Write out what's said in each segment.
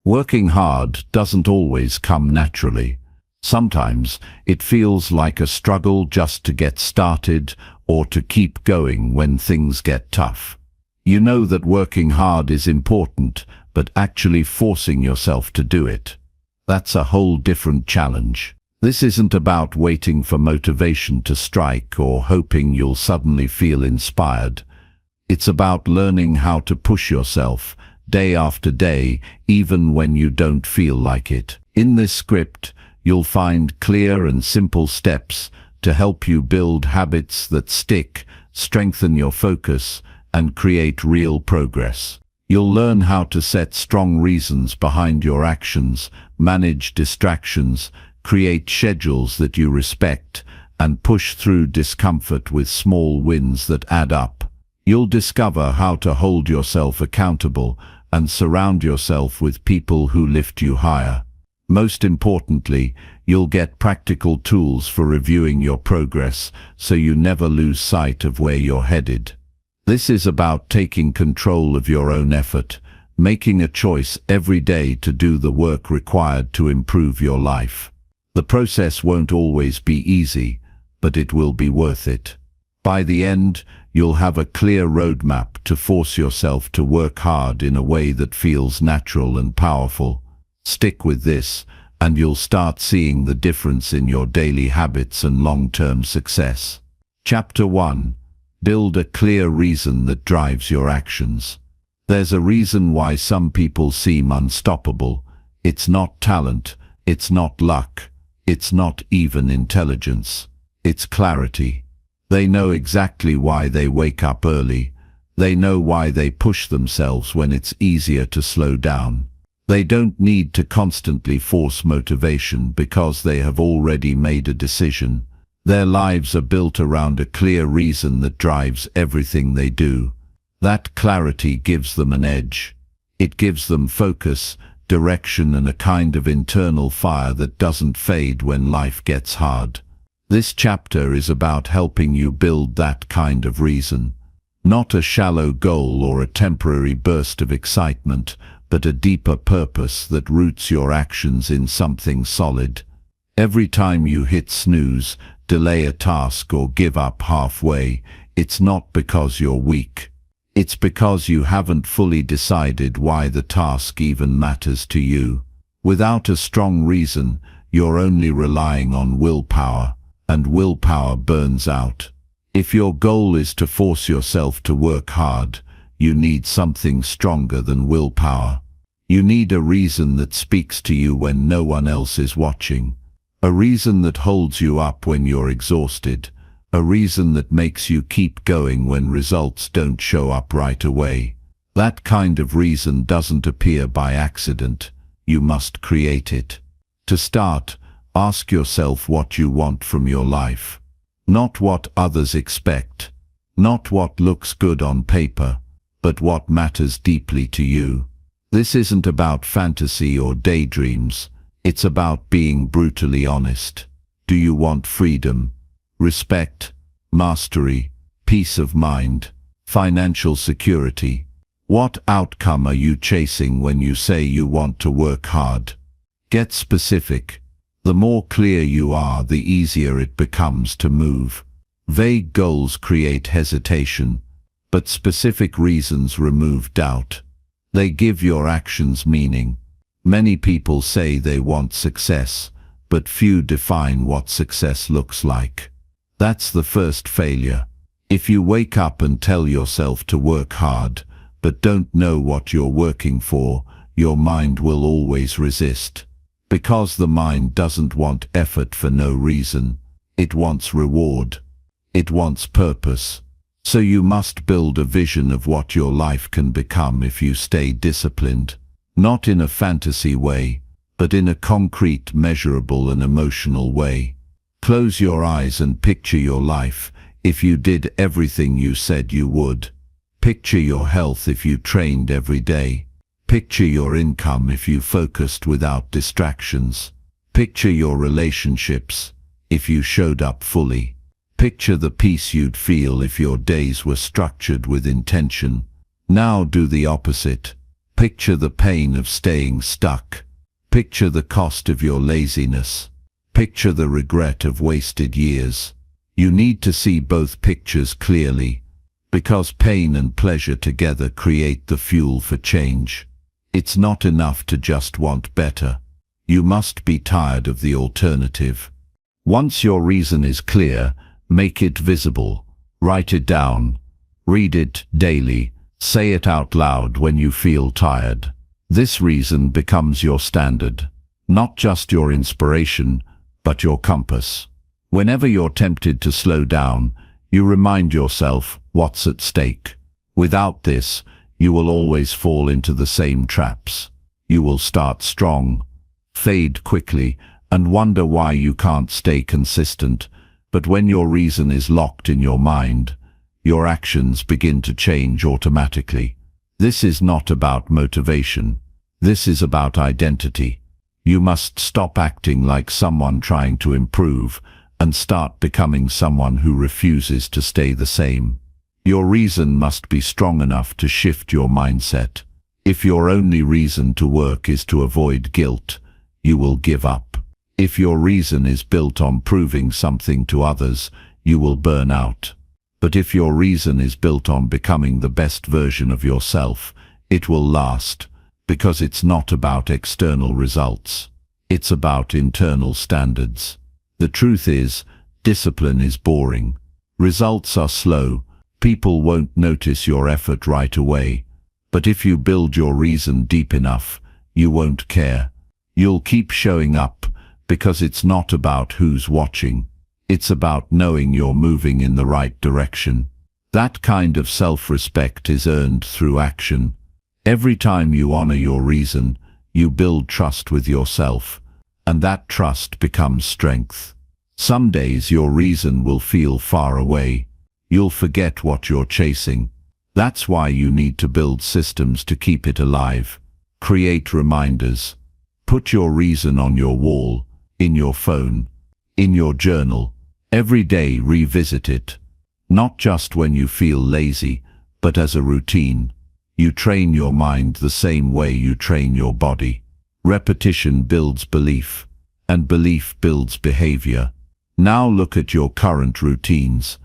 Working hard doesn't always come naturally. Sometimes it feels like a struggle just to get started or to keep going when things get tough. You know that working hard is important, but actually forcing yourself to do it, that's a whole different challenge. This isn't about waiting for motivation to strike or hoping you'll suddenly feel inspired. It's about learning how to push yourself day after day, even when you don't feel like it. In this script, you'll find clear and simple steps to help you build habits that stick, strengthen your focus, and create real progress. You'll learn how to set strong reasons behind your actions, manage distractions, create schedules that you respect, and push through discomfort with small wins that add up. You'll discover how to hold yourself accountable and surround yourself with people who lift you higher. Most importantly, you'll get practical tools for reviewing your progress so you never lose sight of where you're headed. This is about taking control of your own effort, making a choice every day to do the work required to improve your life. The process won't always be easy, but it will be worth it. By the end, you'll have a clear roadmap to force yourself to work hard in a way that feels natural and powerful. Stick with this, and you'll start seeing the difference in your daily habits and long-term success. Chapter 1. Build a clear reason that drives your actions. There's a reason why some people seem unstoppable. It's not talent, it's not luck, it's not even intelligence. It's clarity. They know exactly why they wake up early. They know why they push themselves when it's easier to slow down. They don't need to constantly force motivation because they have already made a decision. Their lives are built around a clear reason that drives everything they do. That clarity gives them an edge. It gives them focus, direction, and a kind of internal fire that doesn't fade when life gets hard. This chapter is about helping you build that kind of reason. Not a shallow goal or a temporary burst of excitement, but a deeper purpose that roots your actions in something solid. Every time you hit snooze, delay a task, or give up halfway, it's not because you're weak. It's because you haven't fully decided why the task even matters to you. Without a strong reason, you're only relying on willpower, and willpower burns out. If your goal is to force yourself to work hard, you need something stronger than willpower. You need a reason that speaks to you when no one else is watching. A reason that holds you up when you're exhausted. A reason that makes you keep going when results don't show up right away. That kind of reason doesn't appear by accident. You must create it. To start, ask yourself what you want from your life. Not what others expect. Not what looks good on paper, but what matters deeply to you. This isn't about fantasy or daydreams. It's about being brutally honest. Do you want freedom, respect, mastery, peace of mind, financial security? What outcome are you chasing when you say you want to work hard? Get specific. The more clear you are, the easier it becomes to move. Vague goals create hesitation, but specific reasons remove doubt. They give your actions meaning. Many people say they want success, but few define what success looks like. That's the first failure. If you wake up and tell yourself to work hard, but don't know what you're working for, your mind will always resist. Because the mind doesn't want effort for no reason. It wants reward. It wants purpose. So you must build a vision of what your life can become if you stay disciplined. Not in a fantasy way, but in a concrete, measurable, and emotional way. Close your eyes and picture your life if you did everything you said you would. Picture your health if you trained every day. Picture your income if you focused without distractions. Picture your relationships if you showed up fully. Picture the peace you'd feel if your days were structured with intention. Now do the opposite. Picture the pain of staying stuck. Picture the cost of your laziness. Picture the regret of wasted years. You need to see both pictures clearly, because pain and pleasure together create the fuel for change. It's not enough to just want better. You must be tired of the alternative. Once your reason is clear, make it visible. Write it down. Read it daily. Say it out loud when you feel tired. This reason becomes your standard, not just your inspiration, but your compass. Whenever you're tempted to slow down, you remind yourself what's at stake. Without this, you will always fall into the same traps. You will start strong, fade quickly, and wonder why you can't stay consistent. But when your reason is locked in your mind, your actions begin to change automatically. This is not about motivation. This is about identity. You must stop acting like someone trying to improve and start becoming someone who refuses to stay the same. Your reason must be strong enough to shift your mindset. If your only reason to work is to avoid guilt, you will give up. If your reason is built on proving something to others, you will burn out. But if your reason is built on becoming the best version of yourself, it will last, because it's not about external results. It's about internal standards. The truth is, discipline is boring. Results are slow. People won't notice your effort right away. But if you build your reason deep enough, you won't care. You'll keep showing up, because it's not about who's watching. It's about knowing you're moving in the right direction. That kind of self-respect is earned through action. Every time you honor your reason, you build trust with yourself, and that trust becomes strength. Some days your reason will feel far away. You'll forget what you're chasing. That's why you need to build systems to keep it alive. Create reminders. Put your reason on your wall, in your phone, in your journal. Every day revisit it. Not just when you feel lazy, but as a routine. You train your mind the same way you train your body. Repetition builds belief, and belief builds behavior. Now look at your current routines.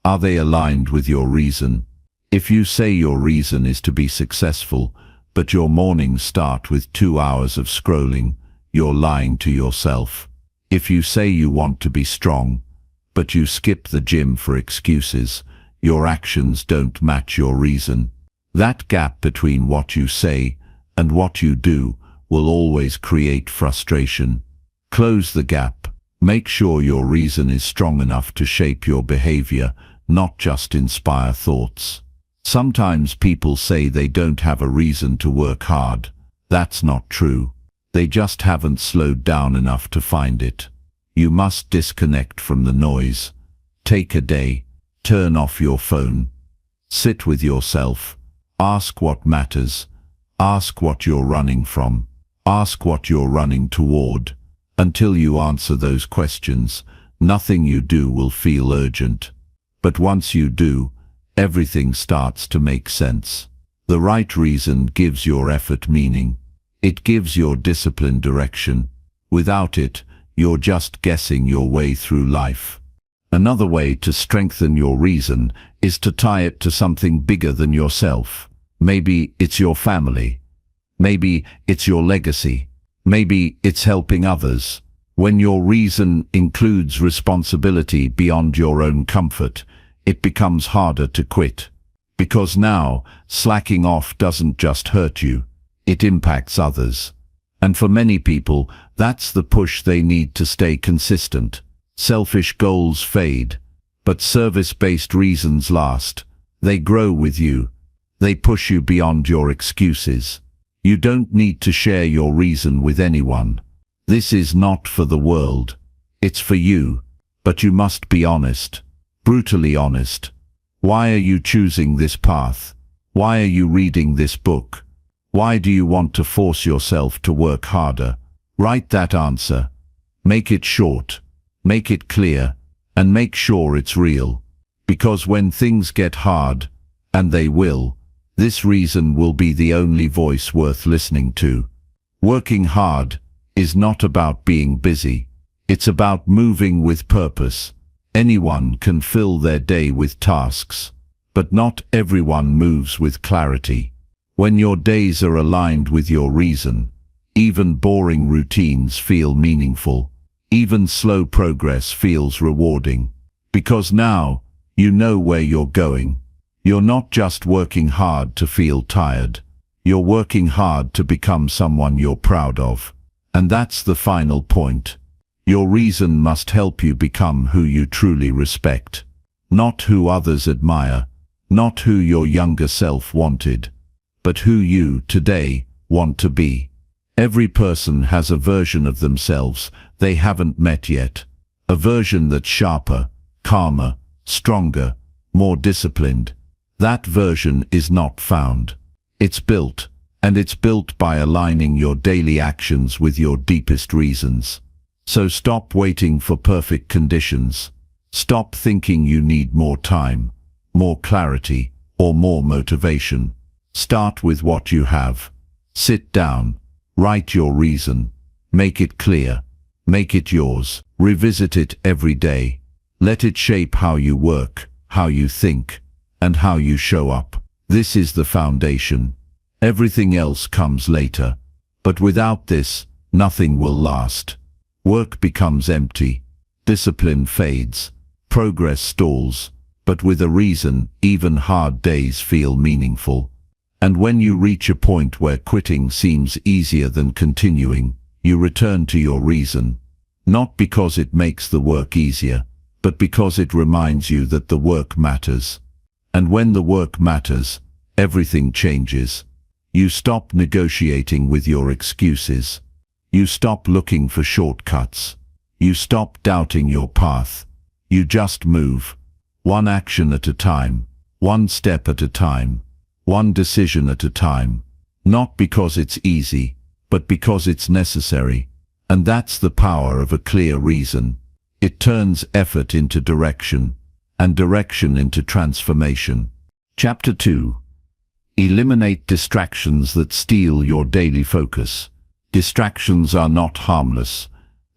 Are they aligned with your reason? If you say your reason is to be successful, but your mornings start with 2 hours of scrolling, you're lying to yourself. If you say you want to be strong, but you skip the gym for excuses, your actions don't match your reason. That gap between what you say and what you do will always create frustration. Close the gap. Make sure your reason is strong enough to shape your behavior, not just inspire thoughts. Sometimes people say they don't have a reason to work hard. That's not true. They just haven't slowed down enough to find it. You must disconnect from the noise. Take a day. Turn off your phone. Sit with yourself. Ask what matters. Ask what you're running from. Ask what you're running toward. Until you answer those questions, nothing you do will feel urgent. But once you do, everything starts to make sense. The right reason gives your effort meaning. It gives your discipline direction. Without it, you're just guessing your way through life. Another way to strengthen your reason is to tie it to something bigger than yourself. Maybe it's your family. Maybe it's your legacy. Maybe it's helping others. When your reason includes responsibility beyond your own comfort, it becomes harder to quit. Because now, slacking off doesn't just hurt you, it impacts others. And for many people, that's the push they need to stay consistent. Selfish goals fade, but service-based reasons last. They grow with you. They push you beyond your excuses. You don't need to share your reason with anyone. This is not for the world. It's for you. But you must be honest. Brutally honest. Why are you choosing this path? Why are you reading this book? Why do you want to force yourself to work harder? Write that answer. Make it short. Make it clear. And make sure it's real. Because when things get hard, and they will, This reason will be the only voice worth listening to. Working hard is not about being busy. It's about moving with purpose. Anyone can fill their day with tasks, but not everyone moves with clarity. When your days are aligned with your reason, even boring routines feel meaningful. Even slow progress feels rewarding. Because now, you know where you're going. You're not just working hard to feel tired. You're working hard to become someone you're proud of. And that's the final point. Your reason must help you become who you truly respect. Not who others admire, not who your younger self wanted, but who you, today, want to be. Every person has a version of themselves they haven't met yet. A version that's sharper, calmer, stronger, more disciplined. That version is not found. It's built, and it's built by aligning your daily actions with your deepest reasons. So stop waiting for perfect conditions. Stop thinking you need more time, more clarity, or more motivation. Start with what you have. Sit down, write your reason, make it clear, make it yours, revisit it every day. Let it shape how you work, how you think, and how you show up. This is the foundation. Everything else comes later. But without this, nothing will last. Work becomes empty. Discipline fades. Progress stalls. But with a reason, even hard days feel meaningful. And when you reach a point where quitting seems easier than continuing, you return to your reason. Not because it makes the work easier, but because it reminds you that the work matters. And when the work matters, everything changes. You stop negotiating with your excuses. You stop looking for shortcuts. You stop doubting your path. You just move. One action at a time. One step at a time. One decision at a time. Not because it's easy, but because it's necessary. And that's the power of a clear reason. It turns effort into direction, and direction into transformation. Chapter 2. Eliminate distractions that steal your daily focus. Distractions are not harmless.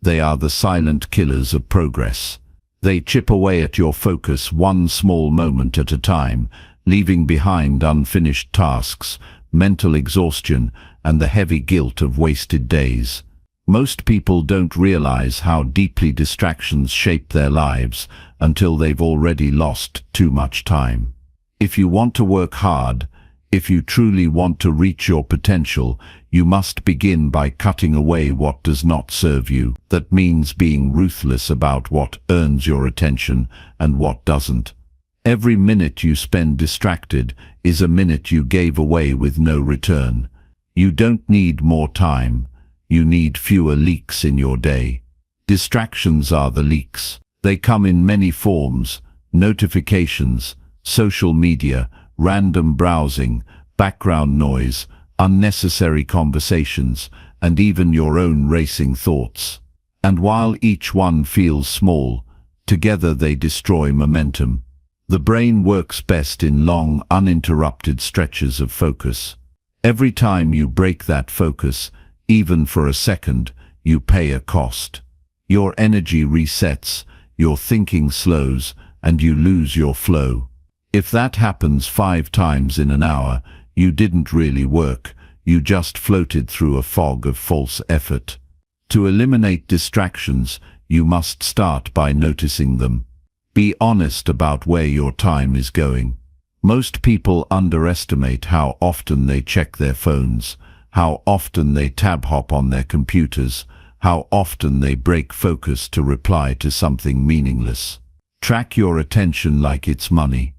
They are the silent killers of progress. They chip away at your focus one small moment at a time, leaving behind unfinished tasks, mental exhaustion, and the heavy guilt of wasted days. Most people don't realize how deeply distractions shape their lives until they've already lost too much time. If you want to work hard, if you truly want to reach your potential, you must begin by cutting away what does not serve you. That means being ruthless about what earns your attention and what doesn't. Every minute you spend distracted is a minute you gave away with no return. You don't need more time. You need fewer leaks in your day. Distractions are the leaks. They come in many forms: notifications, social media, random browsing, background noise, unnecessary conversations, and even your own racing thoughts. And while each one feels small, together they destroy momentum. The brain works best in long, uninterrupted stretches of focus. Every time you break that focus, even for a second, you pay a cost. Your energy resets, your thinking slows, and you lose your flow. If that happens 5 times in an hour, you didn't really work, you just floated through a fog of false effort. To eliminate distractions, you must start by noticing them. Be honest about where your time is going. Most people underestimate how often they check their phones, how often they tab hop on their computers, how often they break focus to reply to something meaningless. Track your attention like it's money.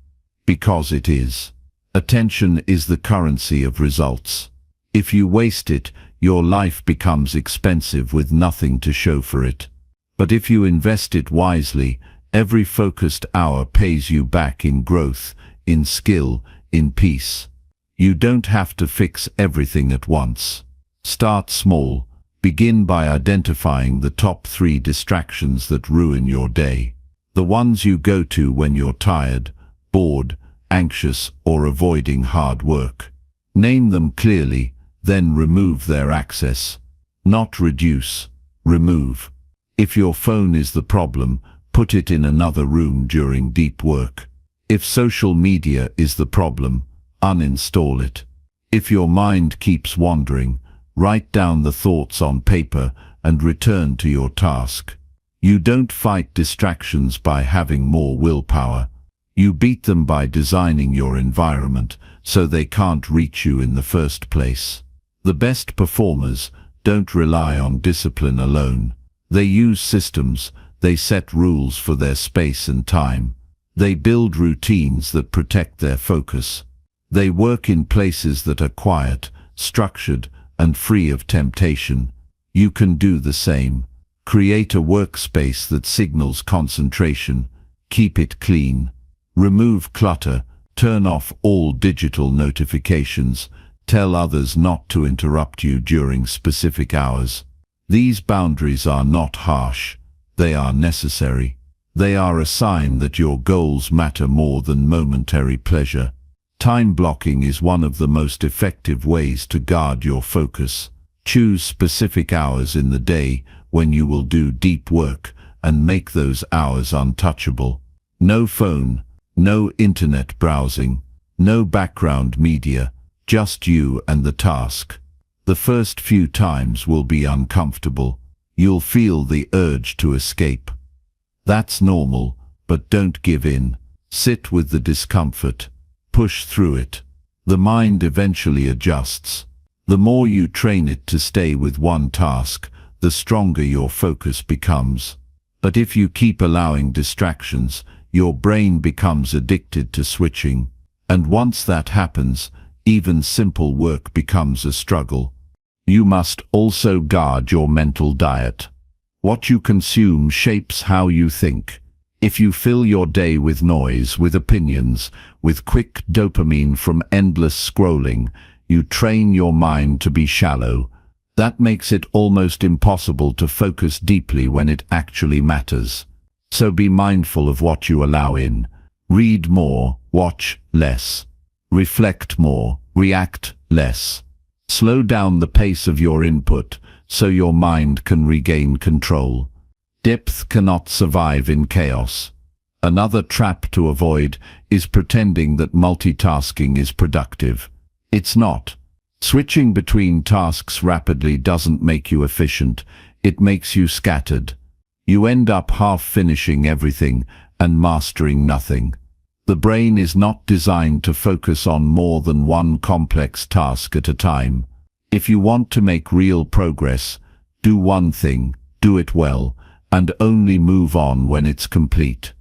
Because it is. Attention is the currency of results. If you waste it, your life becomes expensive with nothing to show for it. But if you invest it wisely, every focused hour pays you back in growth, in skill, in peace. You don't have to fix everything at once. Start small. Begin by identifying the top 3 distractions that ruin your day. The ones you go to when you're tired, bored, anxious, or avoiding hard work. Name them clearly, then remove their access. Not reduce, remove. If your phone is the problem, put it in another room during deep work. If social media is the problem, uninstall it. If your mind keeps wandering, write down the thoughts on paper and return to your task. You don't fight distractions by having more willpower. You beat them by designing your environment so they can't reach you in the first place. The best performers don't rely on discipline alone. They use systems, they set rules for their space and time. They build routines that protect their focus. They work in places that are quiet, structured, and free of temptation. You can do the same. Create a workspace that signals concentration. Keep it clean. Remove clutter. Turn off all digital notifications. Tell others not to interrupt you during specific hours. These boundaries are not harsh. They are necessary. They are a sign that your goals matter more than momentary pleasure. Time blocking is one of the most effective ways to guard your focus. Choose specific hours in the day when you will do deep work and make those hours untouchable. No phone, no internet browsing, no background media, just you and the task. The first few times will be uncomfortable. You'll feel the urge to escape. That's normal, but don't give in. Sit with the discomfort. Push through it. The mind eventually adjusts. The more you train it to stay with one task, the stronger your focus becomes. But if you keep allowing distractions, your brain becomes addicted to switching. And once that happens, even simple work becomes a struggle. You must also guard your mental diet. What you consume shapes how you think. If you fill your day with noise, with opinions, with quick dopamine from endless scrolling, you train your mind to be shallow. That makes it almost impossible to focus deeply when it actually matters. So be mindful of what you allow in. Read more, watch less. Reflect more, react less. Slow down the pace of your input so your mind can regain control. Depth cannot survive in chaos. Another trap to avoid is pretending that multitasking is productive. It's not. Switching between tasks rapidly doesn't make you efficient, it makes you scattered. You end up half finishing everything and mastering nothing. The brain is not designed to focus on more than one complex task at a time. If you want to make real progress, do one thing, do it well, and only move on when it's complete.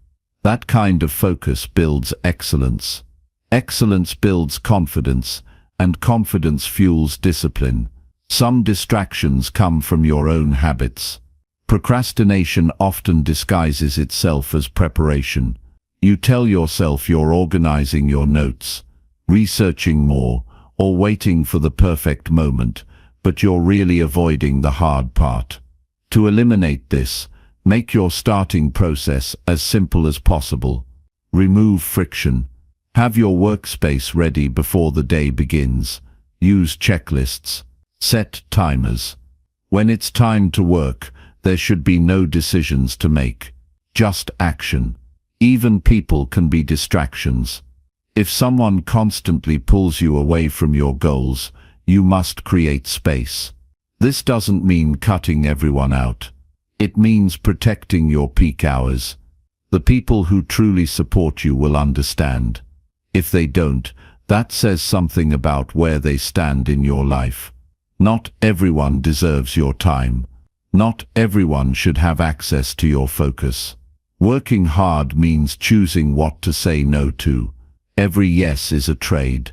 That kind of focus builds excellence. Excellence builds confidence, and confidence fuels discipline. Some distractions come from your own habits. Procrastination often disguises itself as preparation. You tell yourself you're organizing your notes, researching more, or waiting for the perfect moment, but you're really avoiding the hard part. To eliminate this, make your starting process as simple as possible. Remove friction. Have your workspace ready before the day begins. Use checklists. Set timers. When it's time to work, there should be no decisions to make. Just action. Even people can be distractions. If someone constantly pulls you away from your goals, you must create space. This doesn't mean cutting everyone out. It means protecting your peak hours. The people who truly support you will understand. If they don't, that says something about where they stand in your life. Not everyone deserves your time. Not everyone should have access to your focus. Working hard means choosing what to say no to. Every yes is a trade.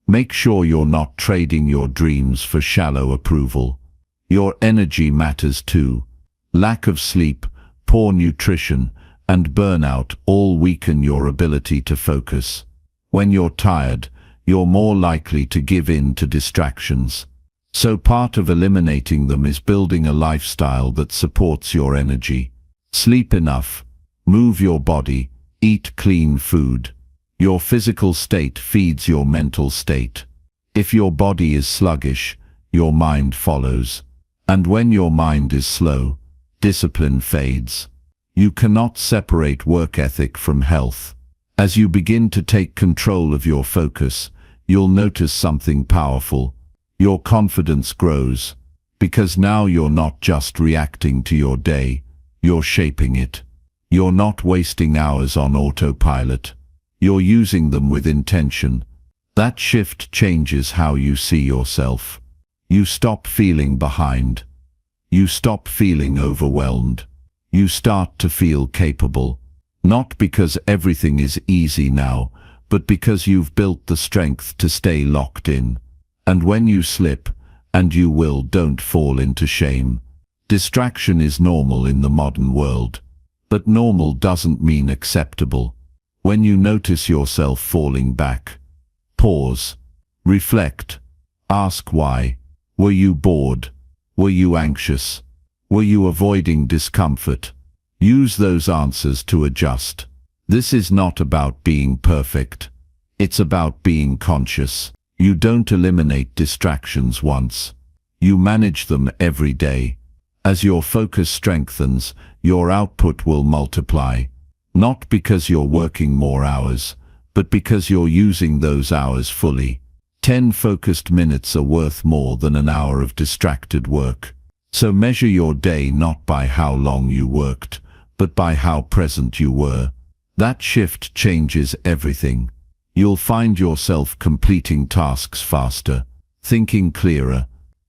Make sure you're not trading your dreams for shallow approval. Your energy matters too. Lack of sleep, poor nutrition, and burnout all weaken your ability to focus. When you're tired, you're more likely to give in to distractions. So part of eliminating them is building a lifestyle that supports your energy. Sleep enough, move your body, eat clean food. Your physical state feeds your mental state. If your body is sluggish, your mind follows. And when your mind is slow, discipline fades. You cannot separate work ethic from health. As you begin to take control of your focus, you'll notice something powerful. Your confidence grows, because now you're not just reacting to your day, you're shaping it. You're not wasting hours on autopilot. You're using them with intention. That shift changes how you see yourself. You stop feeling behind. You stop feeling overwhelmed. You start to feel capable. Not because everything is easy now, but because you've built the strength to stay locked in. And when you slip, and you will, don't fall into shame. Distraction is normal in the modern world. But normal doesn't mean acceptable. When you notice yourself falling back, pause, reflect, ask why. Were you bored? Were you anxious? Were you avoiding discomfort? Use those answers to adjust. This is not about being perfect. It's about being conscious. You don't eliminate distractions once. You manage them every day. As your focus strengthens, your output will multiply. Not because you're working more hours, but because you're using those hours fully. 10 focused minutes are worth more than an hour of distracted work. So measure your day not by how long you worked, but by how present you were. That shift changes everything. You'll find yourself completing tasks faster, thinking clearer,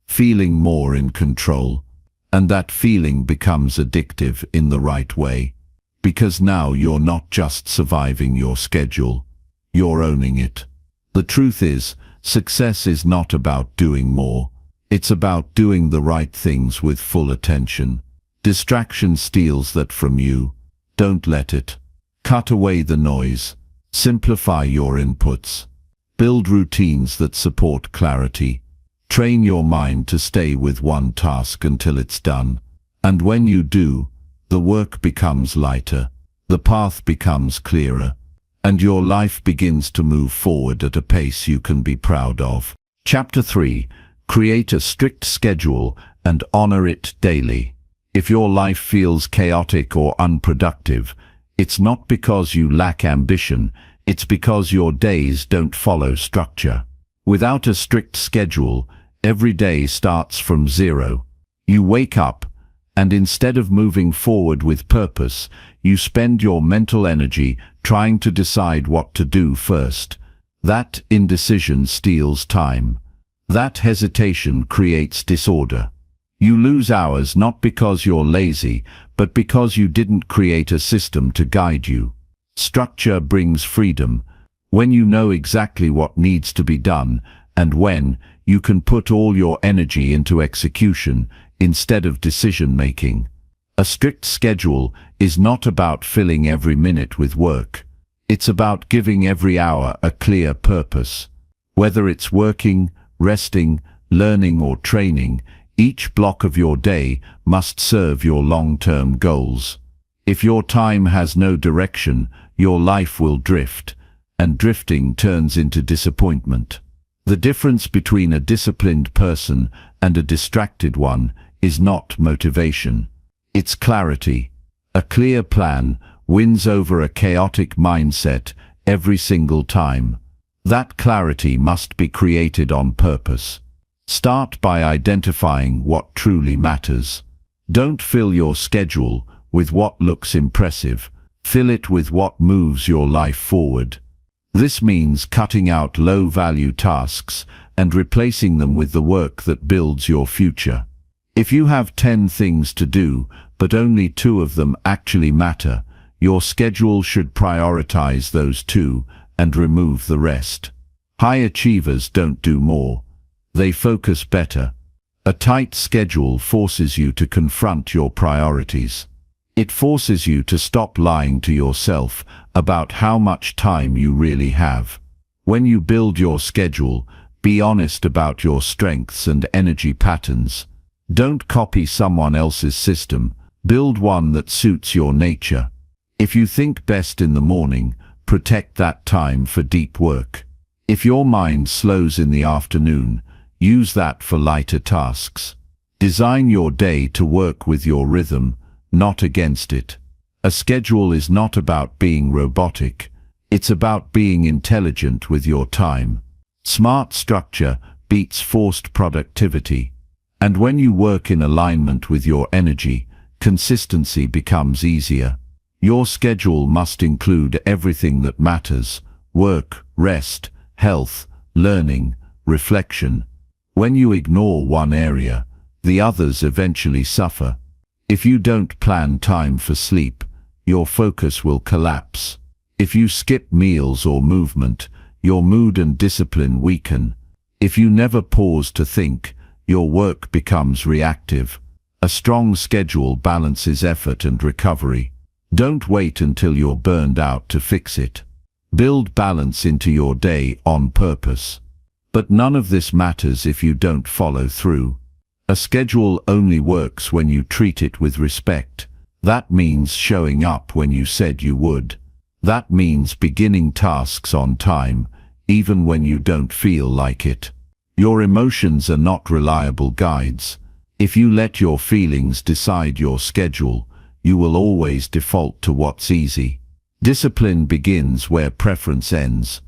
feeling more in control. And that feeling becomes addictive in the right way. Because now you're not just surviving your schedule, you're owning it. The truth is, success is not about doing more. It's about doing the right things with full attention. Distraction steals that from you. Don't let it. Cut away the noise. Simplify your inputs. Build routines that support clarity. Train your mind to stay with one task until it's done. And when you do, the work becomes lighter, the path becomes clearer, and your life begins to move forward at a pace you can be proud of. Chapter 3. Create a strict schedule and honor it daily. If your life feels chaotic or unproductive, it's not because you lack ambition, it's because your days don't follow structure. Without a strict schedule, every day starts from zero. You wake up, and instead of moving forward with purpose, you spend your mental energy trying to decide what to do first. That indecision steals time. That hesitation creates disorder. You lose hours not because you're lazy, but because you didn't create a system to guide you. Structure brings freedom. When you know exactly what needs to be done, and when, you can put all your energy into execution instead of decision-making. A strict schedule is not about filling every minute with work. It's about giving every hour a clear purpose. Whether it's working, resting, learning or training, each block of your day must serve your long-term goals. If your time has no direction, your life will drift, and drifting turns into disappointment. The difference between a disciplined person and a distracted one is not motivation. It's clarity. A clear plan wins over a chaotic mindset every single time. That clarity must be created on purpose. Start by identifying what truly matters. Don't fill your schedule with what looks impressive. Fill it with what moves your life forward. This means cutting out low-value tasks and replacing them with the work that builds your future. If you have 10 things to do, but only 2 of them actually matter, your schedule should prioritize those 2 and remove the rest. High achievers don't do more. They focus better. A tight schedule forces you to confront your priorities. It forces you to stop lying to yourself about how much time you really have. When you build your schedule, be honest about your strengths and energy patterns. Don't copy someone else's system. Build one that suits your nature. If you think best in the morning, protect that time for deep work. If your mind slows in the afternoon, use that for lighter tasks. Design your day to work with your rhythm, not against it. A schedule is not about being robotic. It's about being intelligent with your time. Smart structure beats forced productivity. And when you work in alignment with your energy, consistency becomes easier. Your schedule must include everything that matters: work, rest, health, learning, reflection. When you ignore one area, the others eventually suffer. If you don't plan time for sleep, your focus will collapse. If you skip meals or movement, your mood and discipline weaken. If you never pause to think, your work becomes reactive. A strong schedule balances effort and recovery. Don't wait until you're burned out to fix it. Build balance into your day on purpose. But none of this matters if you don't follow through. A schedule only works when you treat it with respect. That means showing up when you said you would. That means beginning tasks on time, even when you don't feel like it. Your emotions are not reliable guides. If you let your feelings decide your schedule, you will always default to what's easy. Discipline begins where preference ends.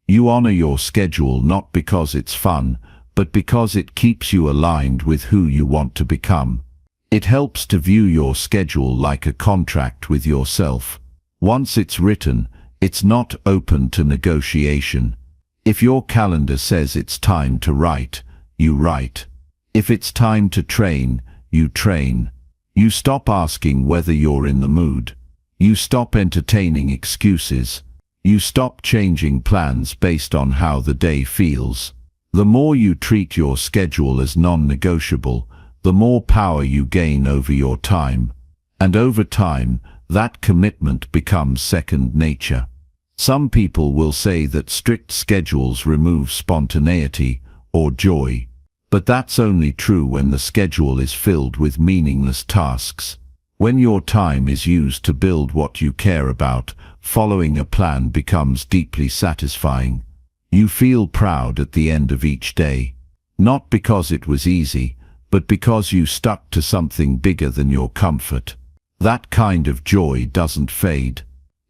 You honor your schedule not because it's fun, but because it keeps you aligned with who you want to become. It helps to view your schedule like a contract with yourself. Once it's written, it's not open to negotiation. If your calendar says it's time to write, you write. If it's time to train, you train. You stop asking whether you're in the mood. You stop entertaining excuses. You stop changing plans based on how the day feels. The more you treat your schedule as non-negotiable, the more power you gain over your time. And over time, that commitment becomes second nature. Some people will say that strict schedules remove spontaneity or joy, but that's only true when the schedule is filled with meaningless tasks. When your time is used to build what you care about, following a plan becomes deeply satisfying. You feel proud at the end of each day, not because it was easy, but because you stuck to something bigger than your comfort. That kind of joy doesn't fade.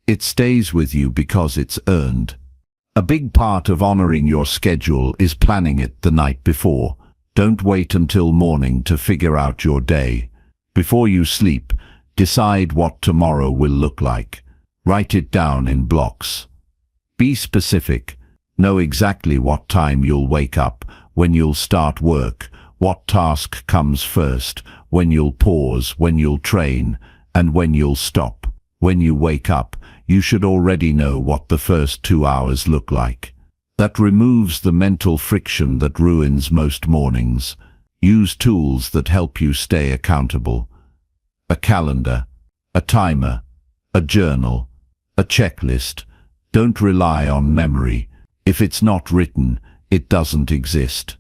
It stays with you because it's earned. A big part of honoring your schedule is planning it the night before. Don't wait until morning to figure out your day. Before you sleep, decide what tomorrow will look like. Write it down in blocks. Be specific. Know exactly what time you'll wake up, when you'll start work, what task comes first, when you'll pause, when you'll train, and when you'll stop. When you wake up, you should already know what the first 2 hours look like. That removes the mental friction that ruins most mornings. Use tools that help you stay accountable. A calendar, a timer, a journal, a checklist. Don't rely on memory. If it's not written, it doesn't exist.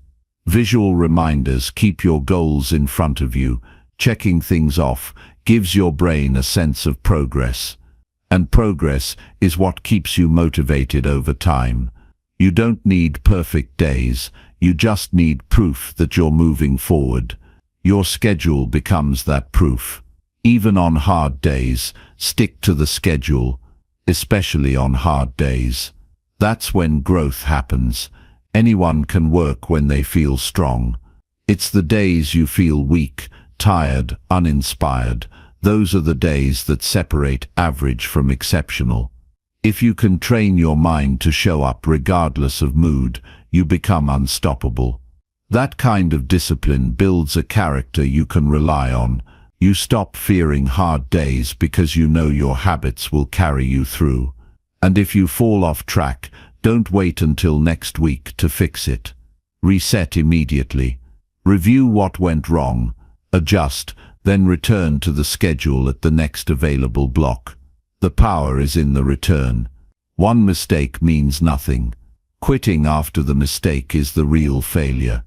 Visual reminders keep your goals in front of you. Checking things off gives your brain a sense of progress. And progress is what keeps you motivated over time. You don't need perfect days, you just need proof that you're moving forward. Your schedule becomes that proof. Even on hard days, stick to the schedule, especially on hard days. That's when growth happens. Anyone can work when they feel strong. It's the days you feel weak, tired, uninspired. Those are the days that separate average from exceptional. If you can train your mind to show up regardless of mood, you become unstoppable. That kind of discipline builds a character you can rely on. You stop fearing hard days because you know your habits will carry you through. And if you fall off track, don't wait until next week to fix it. Reset immediately. Review what went wrong. Adjust, then return to the schedule at the next available block. The power is in the return. One mistake means nothing. Quitting after the mistake is the real failure.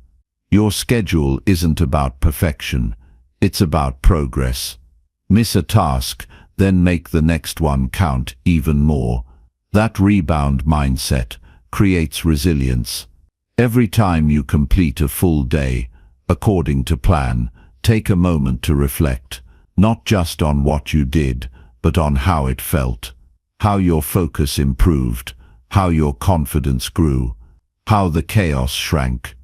Your schedule isn't about perfection. It's about progress. Miss a task, then make the next one count even more. That rebound mindset creates resilience. Every time you complete a full day, according to plan, take a moment to reflect, not just on what you did, but on how it felt, how your focus improved, how your confidence grew, how the chaos shrank.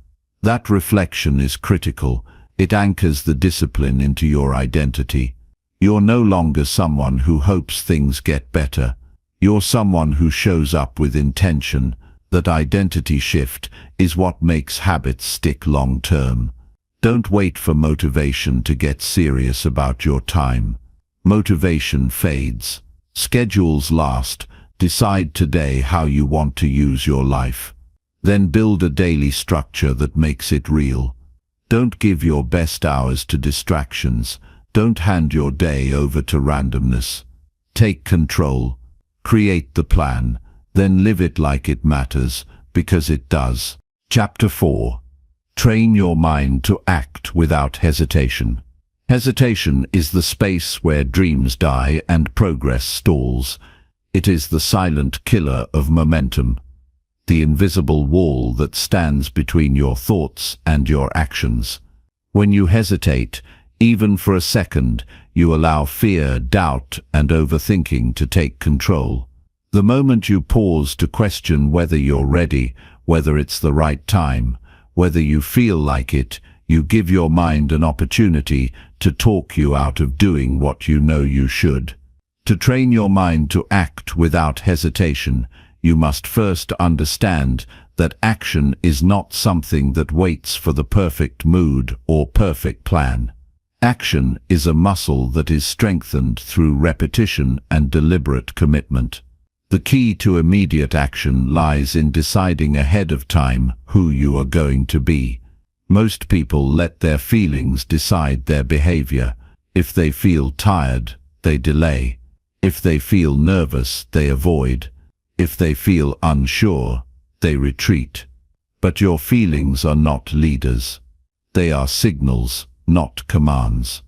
That reflection is critical. It anchors the discipline into your identity. You're no longer someone who hopes things get better. You're someone who shows up with intention. That identity shift is what makes habits stick long term. Don't wait for motivation to get serious about your time. Motivation fades. Schedules last. Decide today how you want to use your life. Then build a daily structure that makes it real. Don't give your best hours to distractions. Don't hand your day over to randomness. Take control. Create the plan. Then live it like it matters, because it does. Chapter 4. Train your mind to act without hesitation. Hesitation is the space where dreams die and progress stalls. It is the silent killer of momentum. The invisible wall that stands between your thoughts and your actions. When you hesitate, even for a second, you allow fear, doubt, and overthinking to take control. The moment you pause to question whether you're ready, whether it's the right time, whether you feel like it, you give your mind an opportunity to talk you out of doing what you know you should. To train your mind to act without hesitation, you must first understand that action is not something that waits for the perfect mood or perfect plan. Action is a muscle that is strengthened through repetition and deliberate commitment. The key to immediate action lies in deciding ahead of time who you are going to be. Most people let their feelings decide their behavior. If they feel tired, they delay. If they feel nervous, they avoid. If they feel unsure, they retreat. But your feelings are not leaders. They are signals, not commands.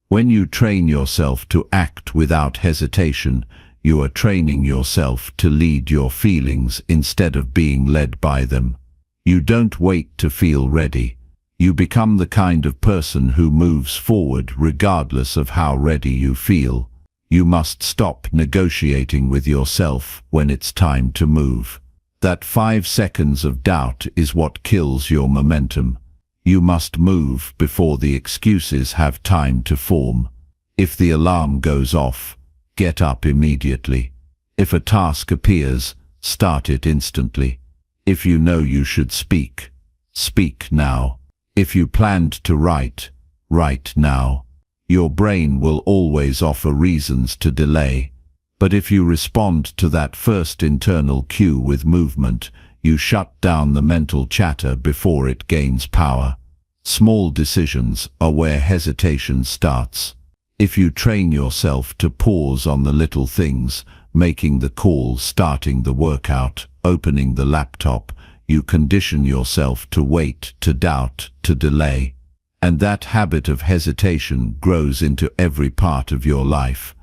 When you train yourself to act without hesitation, you are training yourself to lead your feelings instead of being led by them. You don't wait to feel ready. You become the kind of person who moves forward regardless of how ready you feel. You must stop negotiating with yourself when it's time to move. That 5 seconds of doubt is what kills your momentum. You must move before the excuses have time to form. If the alarm goes off, get up immediately. If a task appears, start it instantly. If you know you should speak, speak now. If you planned to write, write now. Your brain will always offer reasons to delay. But if you respond to that first internal cue with movement, you shut down the mental chatter before it gains power. Small decisions are where hesitation starts. If you train yourself to pause on the little things, making the call, starting the workout, opening the laptop, you condition yourself to wait, to doubt, to delay. And that habit of hesitation grows into every part of your life.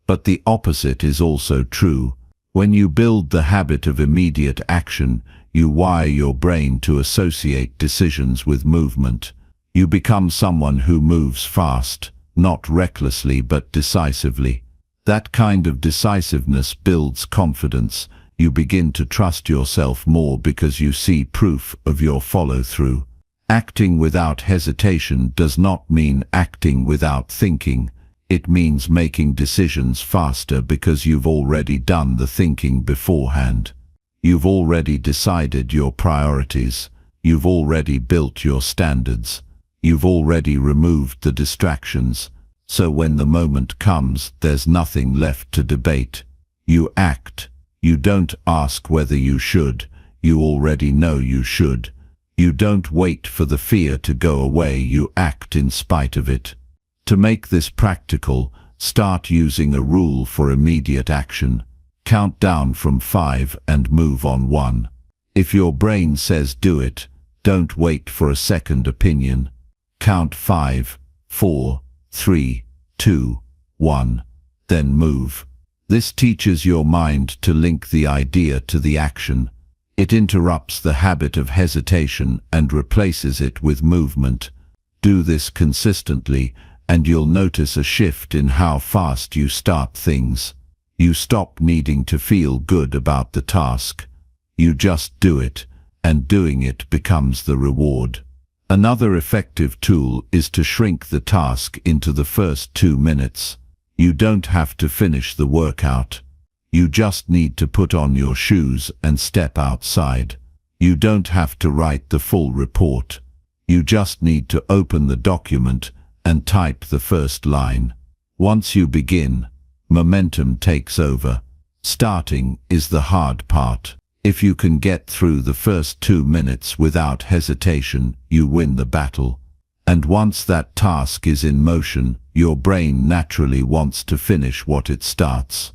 But the opposite is also true. When you build the habit of immediate action, you wire your brain to associate decisions with movement. You become someone who moves fast, not recklessly but decisively. That kind of decisiveness builds confidence. You begin to trust yourself more because you see proof of your follow-through. Acting without hesitation does not mean acting without thinking. It means making decisions faster because you've already done the thinking beforehand. You've already decided your priorities. You've already built your standards. You've already removed the distractions. So when the moment comes, there's nothing left to debate. You act. You don't ask whether you should. You already know you should. You don't wait for the fear to go away. You act in spite of it. To make this practical, start using a rule for immediate action. Count down from 5 and move on 1. If your brain says do it, don't wait for a second opinion. Count 5, 4, 3, 2, 1. Then move. This teaches your mind to link the idea to the action. It interrupts the habit of hesitation and replaces it with movement. Do this consistently, and you'll notice a shift in how fast you start things. You stop needing to feel good about the task. You just do it, and doing it becomes the reward. Another effective tool is to shrink the task into the first 2 minutes. You don't have to finish the workout. You just need to put on your shoes and step outside. You don't have to write the full report. You just need to open the document and type the first line. Once you begin, momentum takes over. Starting is the hard part. If you can get through the first 2 minutes without hesitation, you win the battle. And once that task is in motion, your brain naturally wants to finish what it starts.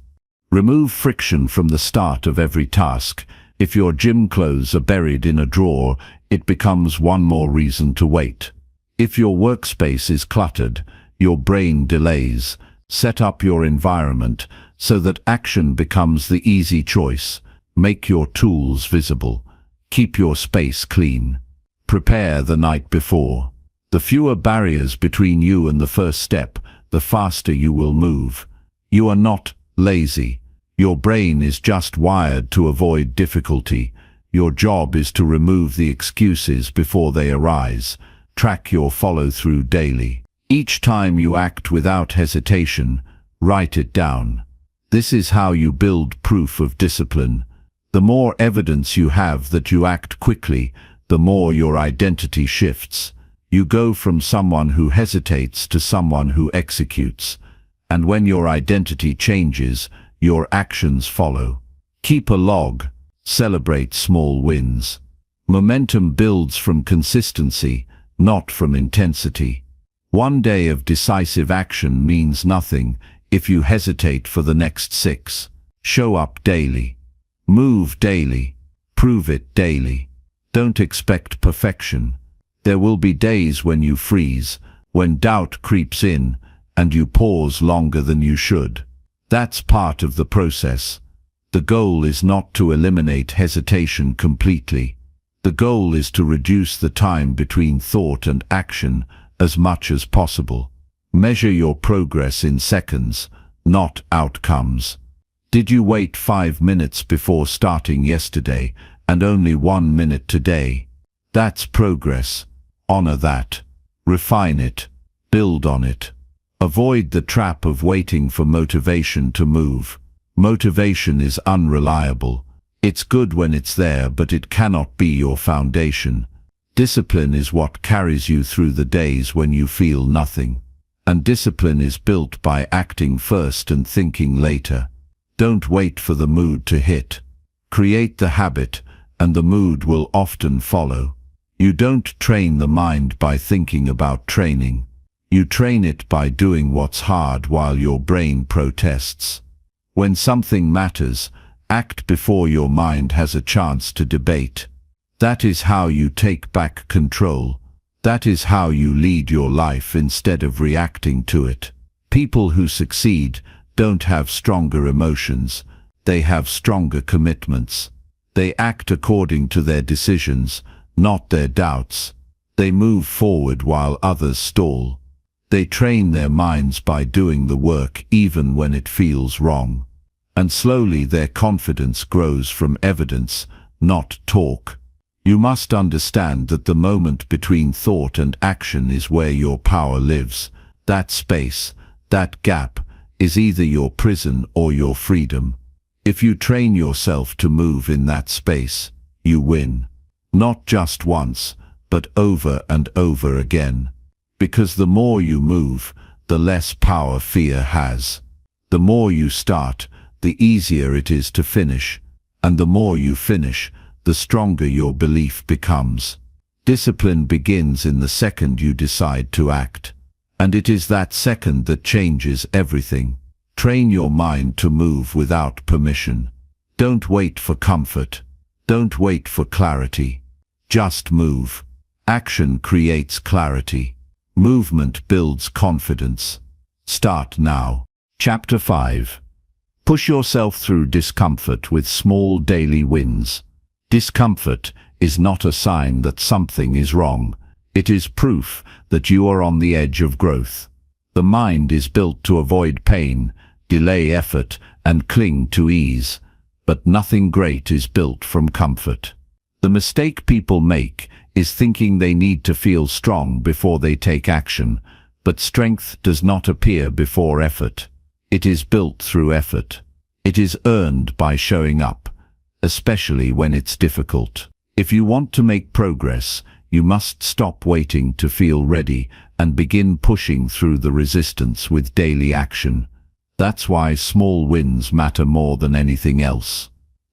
Remove friction from the start of every task. If your gym clothes are buried in a drawer, it becomes one more reason to wait. If your workspace is cluttered, your brain delays. Set up your environment so that action becomes the easy choice. Make your tools visible. Keep your space clean. Prepare the night before. The fewer barriers between you and the first step, the faster you will move. You are not lazy. Your brain is just wired to avoid difficulty. Your job is to remove the excuses before they arise. Track your follow-through daily. Each time you act without hesitation, write it down. This is how you build proof of discipline. The more evidence you have that you act quickly, the more your identity shifts. You go from someone who hesitates to someone who executes. And when your identity changes, your actions follow. Keep a log. Celebrate small wins. Momentum builds from consistency, not from intensity. One day of decisive action means nothing if you hesitate for the next 6. Show up daily. Move daily. Prove it daily. Don't expect perfection. There will be days when you freeze, when doubt creeps in, and you pause longer than you should. That's part of the process. The goal is not to eliminate hesitation completely. The goal is to reduce the time between thought and action as much as possible. Measure your progress in seconds, not outcomes. Did you wait 5 minutes before starting yesterday and only 1 minute today? That's progress. Honor that. Refine it. Build on it. Avoid the trap of waiting for motivation to move. Motivation is unreliable. It's good when it's there, but it cannot be your foundation. Discipline is what carries you through the days when you feel nothing. And discipline is built by acting first and thinking later. Don't wait for the mood to hit. Create the habit, and the mood will often follow. You don't train the mind by thinking about training. You train it by doing what's hard while your brain protests. When something matters, act before your mind has a chance to debate. That is how you take back control. That is how you lead your life instead of reacting to it. People who succeed don't have stronger emotions. They have stronger commitments. They act according to their decisions, not their doubts. They move forward while others stall. They train their minds by doing the work even when it feels wrong. And slowly their confidence grows from evidence, not talk. You must understand that the moment between thought and action is where your power lives. That space, that gap, is either your prison or your freedom. If you train yourself to move in that space, you win. Not just once, but over and over again. Because the more you move, the less power fear has. The more you start, the easier it is to finish. And the more you finish, the stronger your belief becomes. Discipline begins in the second you decide to act. And it is that second that changes everything. Train your mind to move without permission. Don't wait for comfort. Don't wait for clarity. Just move. Action creates clarity. Movement builds confidence. Start now. Chapter 5. Push yourself through discomfort with small daily wins. Discomfort is not a sign that something is wrong. It is proof that you are on the edge of growth. The mind is built to avoid pain, delay effort, and cling to ease. But nothing great is built from comfort. The mistake people make is thinking they need to feel strong before they take action, but strength does not appear before effort. It is built through effort. It is earned by showing up, especially when it's difficult. If you want to make progress, you must stop waiting to feel ready and begin pushing through the resistance with daily action. That's why small wins matter more than anything else.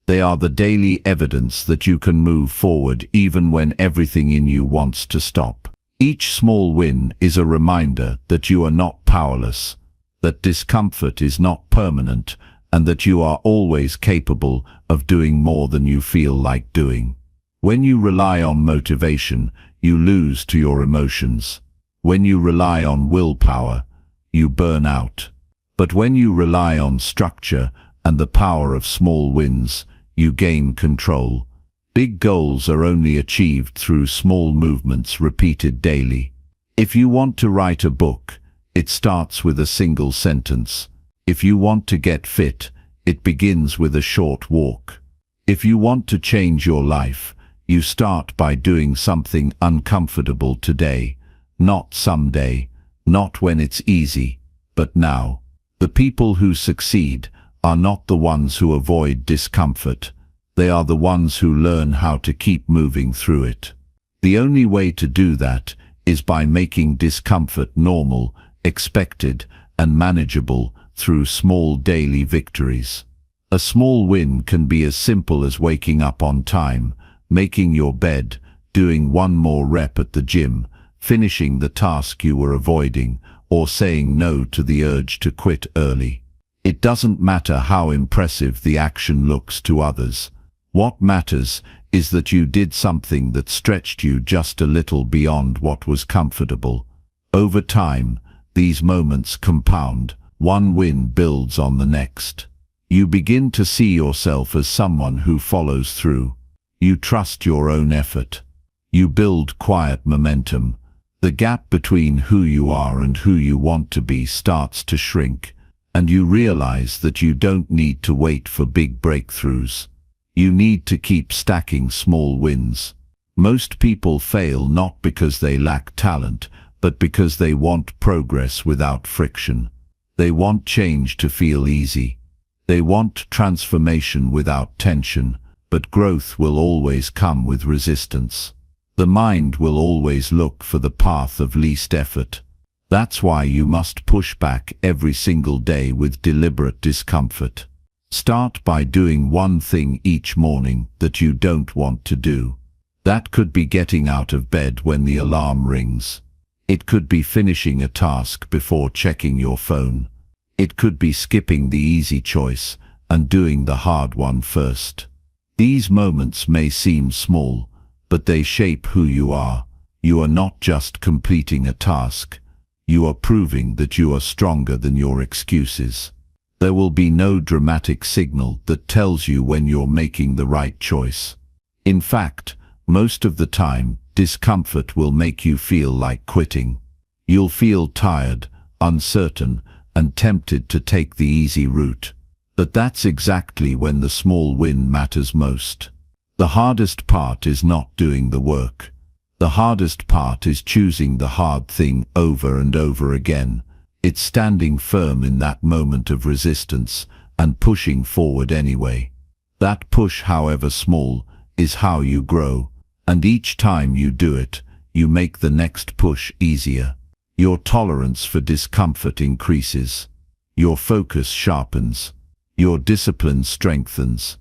They are the daily evidence that you can move forward even when everything in you wants to stop. Each small win is a reminder that you are not powerless, that discomfort is not permanent, and that you are always capable of doing more than you feel like doing. When you rely on motivation, you lose to your emotions. When you rely on willpower, you burn out. But when you rely on structure and the power of small wins, you gain control. Big goals are only achieved through small movements repeated daily. If you want to write a book, it starts with a single sentence. If you want to get fit, it begins with a short walk. If you want to change your life, you start by doing something uncomfortable today, not someday, not when it's easy, but now. The people who succeed are not the ones who avoid discomfort. They are the ones who learn how to keep moving through it. The only way to do that is by making discomfort normal, expected, and manageable through small daily victories. A small win can be as simple as waking up on time, making your bed, doing one more rep at the gym, finishing the task you were avoiding, or saying no to the urge to quit early. It doesn't matter how impressive the action looks to others. What matters is that you did something that stretched you just a little beyond what was comfortable. Over time, these moments compound. One win builds on the next. You begin to see yourself as someone who follows through. You trust your own effort. You build quiet momentum. The gap between who you are and who you want to be starts to shrink, and you realize that you don't need to wait for big breakthroughs. You need to keep stacking small wins. Most people fail not because they lack talent, but because they want progress without friction. They want change to feel easy. They want transformation without tension, but growth will always come with resistance. The mind will always look for the path of least effort. That's why you must push back every single day with deliberate discomfort. Start by doing one thing each morning that you don't want to do. That could be getting out of bed when the alarm rings. It could be finishing a task before checking your phone. It could be skipping the easy choice and doing the hard one first. These moments may seem small, but they shape who you are. You are not just completing a task. You are proving that you are stronger than your excuses. There will be no dramatic signal that tells you when you're making the right choice. In fact, most of the time, discomfort will make you feel like quitting. You'll feel tired, uncertain, and tempted to take the easy route. But that's exactly when the small win matters most. The hardest part is not doing the work. The hardest part is choosing the hard thing over and over again. It's standing firm in that moment of resistance and pushing forward anyway. That push, however small, is how you grow. And each time you do it, you make the next push easier. Your tolerance for discomfort increases. Your focus sharpens. Your discipline strengthens.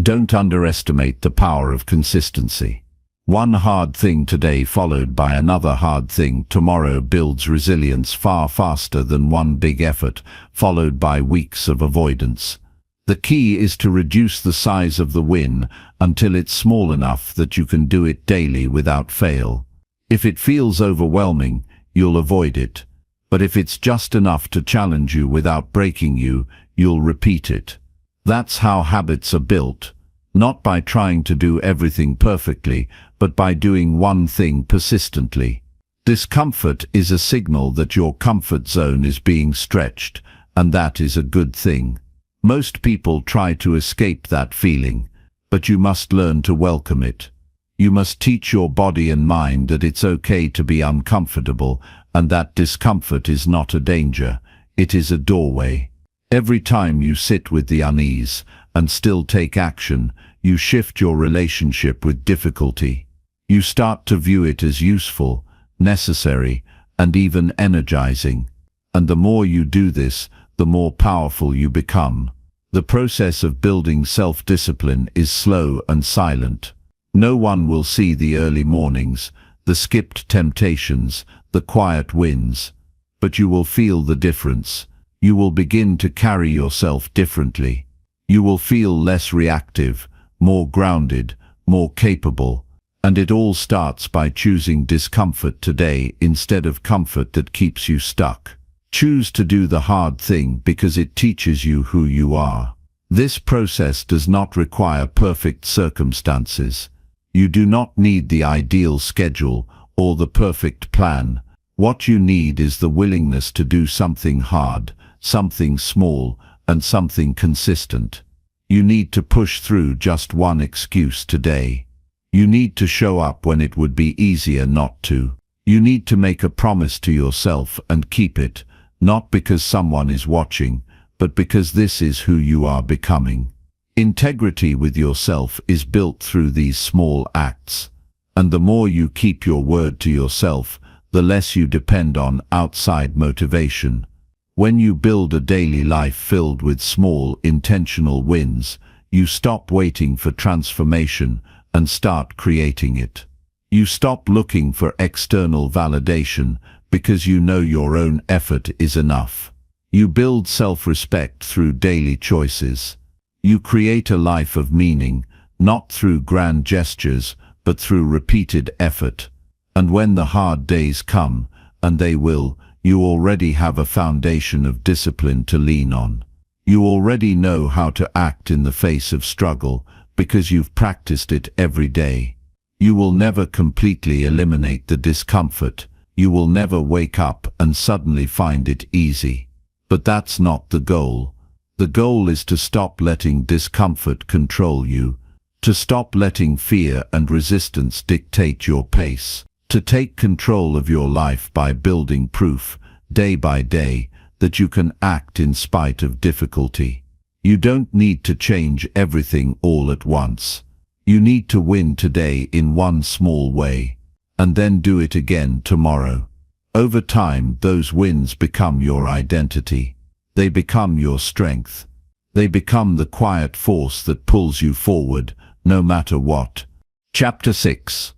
Don't underestimate the power of consistency. One hard thing today followed by another hard thing tomorrow builds resilience far faster than one big effort followed by weeks of avoidance. The key is to reduce the size of the win until it's small enough that you can do it daily without fail. If it feels overwhelming, you'll avoid it. But if it's just enough to challenge you without breaking you, you'll repeat it. That's how habits are built, not by trying to do everything perfectly, but by doing one thing persistently. Discomfort is a signal that your comfort zone is being stretched, and that is a good thing. Most people try to escape that feeling, but you must learn to welcome it. You must teach your body and mind that it's okay to be uncomfortable, and that discomfort is not a danger, it is a doorway. Every time you sit with the unease and still take action, you shift your relationship with difficulty. You start to view it as useful, necessary, and even energizing. And the more you do this, the more powerful you become. The process of building self-discipline is slow and silent. No one will see the early mornings, the skipped temptations, the quiet wins. But you will feel the difference. You will begin to carry yourself differently. You will feel less reactive, more grounded, more capable. And it all starts by choosing discomfort today instead of comfort that keeps you stuck. Choose to do the hard thing because it teaches you who you are. This process does not require perfect circumstances. You do not need the ideal schedule or the perfect plan. What you need is the willingness to do something hard, something small, and something consistent. You need to push through just one excuse today. You need to show up when it would be easier not to. You need to make a promise to yourself and keep it, not because someone is watching, but because this is who you are becoming. Integrity with yourself is built through these small acts. And the more you keep your word to yourself, the less you depend on outside motivation. When you build a daily life filled with small, intentional wins, you stop waiting for transformation and start creating it. You stop looking for external validation because you know your own effort is enough. You build self-respect through daily choices. You create a life of meaning, not through grand gestures, but through repeated effort. And when the hard days come, and they will, you already have a foundation of discipline to lean on. You already know how to act in the face of struggle because you've practiced it every day. You will never completely eliminate the discomfort. You will never wake up and suddenly find it easy. But that's not the goal. The goal is to stop letting discomfort control you, to stop letting fear and resistance dictate your pace, to take control of your life by building proof, day by day, that you can act in spite of difficulty. You don't need to change everything all at once. You need to win today in one small way, and then do it again tomorrow. Over time, those wins become your identity. They become your strength. They become the quiet force that pulls you forward, no matter what. Chapter 6.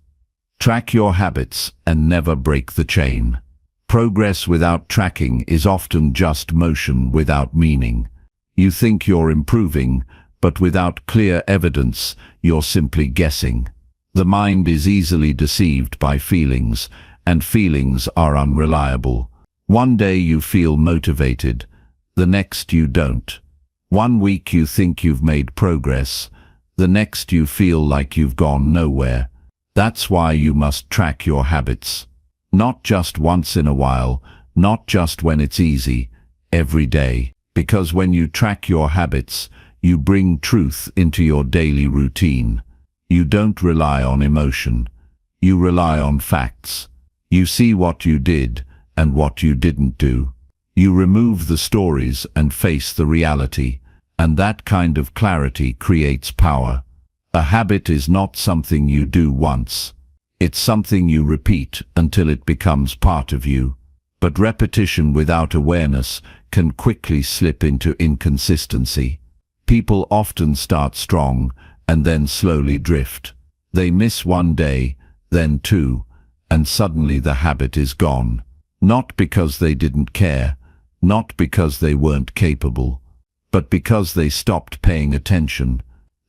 Track your habits and never break the chain. Progress without tracking is often just motion without meaning. You think you're improving, but without clear evidence, you're simply guessing. The mind is easily deceived by feelings, and feelings are unreliable. One day you feel motivated, the next you don't. One week you think you've made progress, the next you feel like you've gone nowhere. That's why you must track your habits. Not just once in a while, not just when it's easy, every day. Because when you track your habits, you bring truth into your daily routine. You don't rely on emotion. You rely on facts. You see what you did and what you didn't do. You remove the stories and face the reality, and that kind of clarity creates power. A habit is not something you do once. It's something you repeat until it becomes part of you. But repetition without awareness can quickly slip into inconsistency. People often start strong and then slowly drift. They miss one day, then two, and suddenly the habit is gone. Not because they didn't care, not because they weren't capable, but because they stopped paying attention.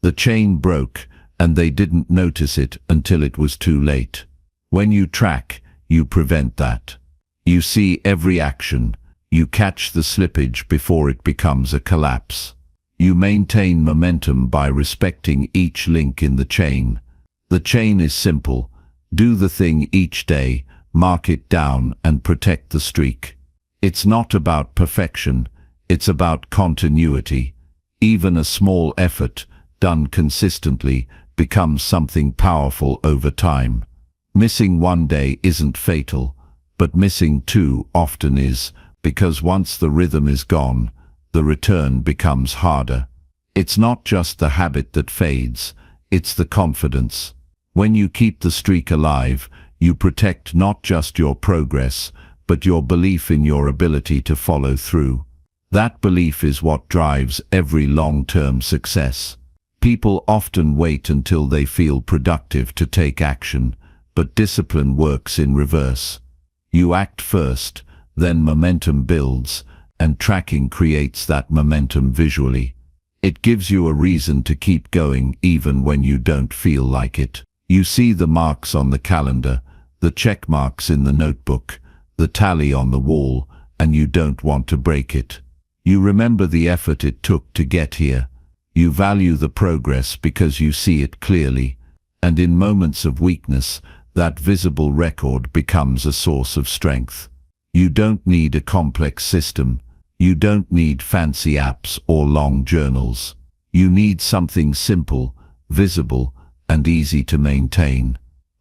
The chain broke, and they didn't notice it until it was too late. When you track, you prevent that. You see every action, You catch the slippage before it becomes a collapse. You maintain momentum by respecting each link in the chain. The chain is simple. Do the thing each day, mark it down, and protect the streak. It's not about perfection, it's about continuity. Even a small effort, done consistently, becomes something powerful over time. Missing one day isn't fatal, but missing two often is, because once the rhythm is gone, the return becomes harder. It's not just the habit that fades, it's the confidence. When you keep the streak alive, you protect not just your progress, but your belief in your ability to follow through. That belief is what drives every long-term success. People often wait until they feel productive to take action, but discipline works in reverse. You act first, then momentum builds, and tracking creates that momentum visually. It gives you a reason to keep going even when you don't feel like it. You see the marks on the calendar, the check marks in the notebook, the tally on the wall, and you don't want to break it. You remember the effort it took to get here. You value the progress because you see it clearly, and in moments of weakness, that visible record becomes a source of strength. You don't need a complex system. You don't need fancy apps or long journals. You need something simple, visible, and easy to maintain.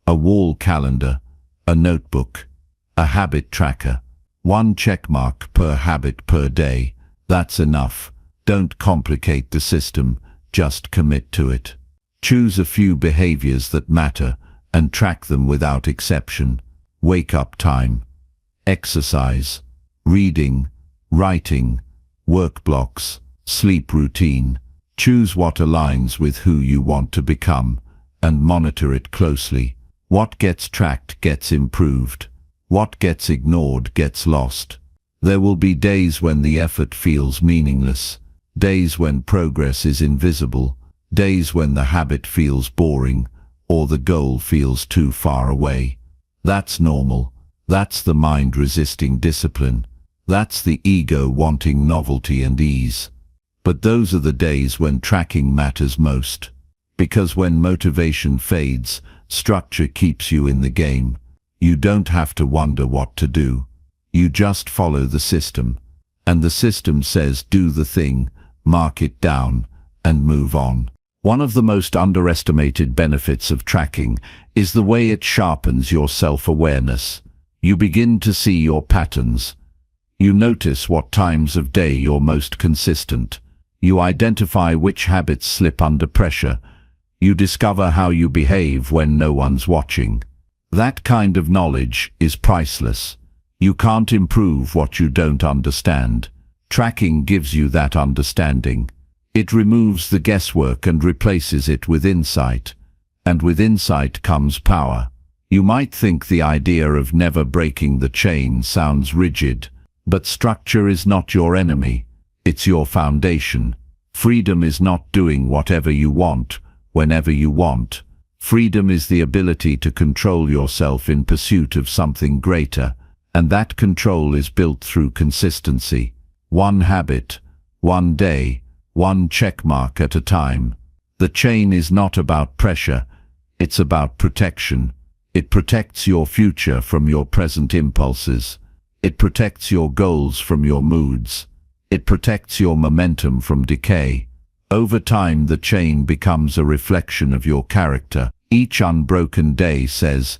A wall calendar, a notebook, a habit tracker. One checkmark per habit per day. That's enough. Don't complicate the system, just commit to it. Choose a few behaviors that matter and track them without exception. Wake up time, exercise, reading, writing, work blocks, sleep routine. Choose what aligns with who you want to become and monitor it closely. What gets tracked gets improved. What gets ignored gets lost. There will be days when the effort feels meaningless, days when progress is invisible, days when the habit feels boring, or the goal feels too far away. That's normal. That's the mind resisting discipline. That's the ego wanting novelty and ease. But those are the days when tracking matters most. Because when motivation fades, structure keeps you in the game. You don't have to wonder what to do. You just follow the system. And the system says do the thing, mark it down, and move on. One of the most underestimated benefits of tracking is the way it sharpens your self-awareness. You begin to see your patterns. You notice what times of day you're most consistent. You identify which habits slip under pressure. You discover how you behave when no one's watching. That kind of knowledge is priceless. You can't improve what you don't understand. Tracking gives you that understanding. It removes the guesswork and replaces it with insight. And with insight comes power. You might think the idea of never breaking the chain sounds rigid, but structure is not your enemy. It's your foundation. Freedom is not doing whatever you want, whenever you want. Freedom is the ability to control yourself in pursuit of something greater, and that control is built through consistency. One habit, one day, one checkmark at a time. The chain is not about pressure, it's about protection. It protects your future from your present impulses. It protects your goals from your moods. It protects your momentum from decay. Over time, the chain becomes a reflection of your character. Each unbroken day says,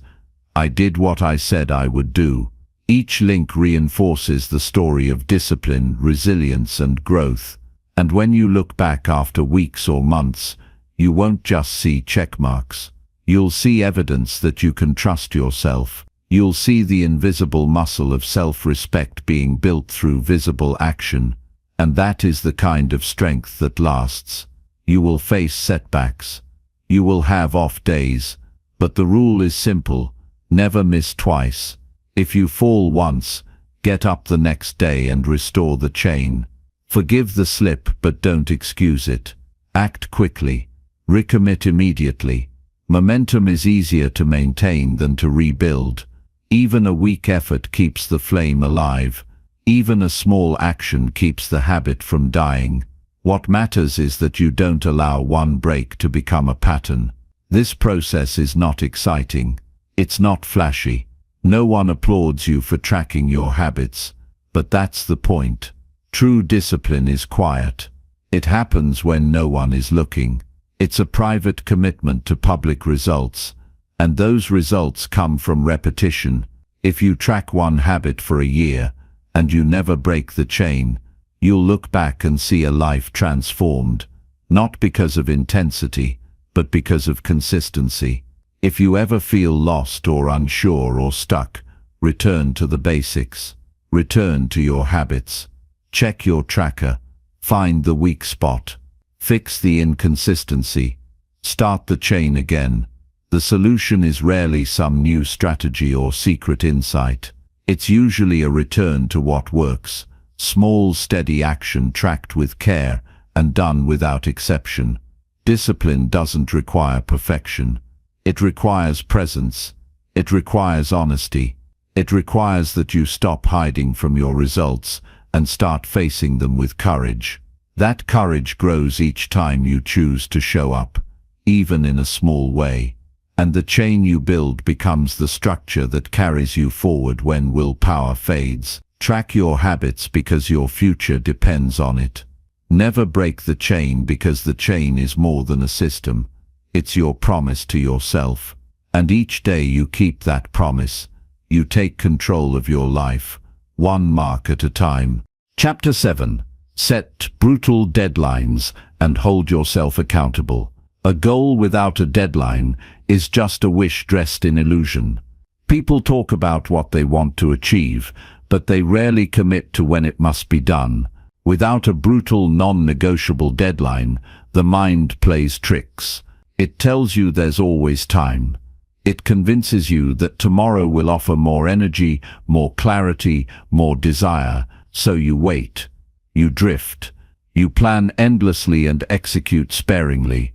I did what I said I would do. Each link reinforces the story of discipline, resilience, and growth. And when you look back after weeks or months, you won't just see checkmarks. You'll see evidence that you can trust yourself. You'll see the invisible muscle of self-respect being built through visible action. And that is the kind of strength that lasts. You will face setbacks. You will have off days. But the rule is simple: never miss twice. If you fall once, get up the next day and restore the chain. Forgive the slip, but don't excuse it. Act quickly. Recommit immediately. Momentum is easier to maintain than to rebuild. Even a weak effort keeps the flame alive. Even a small action keeps the habit from dying. What matters is that you don't allow one break to become a pattern. This process is not exciting. It's not flashy. No one applauds you for tracking your habits. But that's the point. True discipline is quiet. It happens when no one is looking. It's a private commitment to public results. And those results come from repetition. If you track one habit for a year, and you never break the chain, you'll look back and see a life transformed, not because of intensity, but because of consistency. If you ever feel lost or unsure or stuck, return to the basics. Return to your habits. Check your tracker. Find the weak spot. Fix the inconsistency. Start the chain again. The solution is rarely some new strategy or secret insight. It's usually a return to what works. Small, steady action tracked with care and done without exception. Discipline doesn't require perfection. It requires presence. It requires honesty. It requires that you stop hiding from your results and start facing them with courage. That courage grows each time you choose to show up, even in a small way. And the chain you build becomes the structure that carries you forward when willpower fades. Track your habits because your future depends on it. Never break the chain because the chain is more than a system. It's your promise to yourself. And each day you keep that promise, you take control of your life, one mark at a time. Chapter 7. Set brutal deadlines and hold yourself accountable. A goal without a deadline is just a wish dressed in illusion. People talk about what they want to achieve, but they rarely commit to when it must be done. Without a brutal, non-negotiable deadline, the mind plays tricks. It tells you there's always time. It convinces you that tomorrow will offer more energy, more clarity, more desire, so you wait. You drift. You plan endlessly and execute sparingly.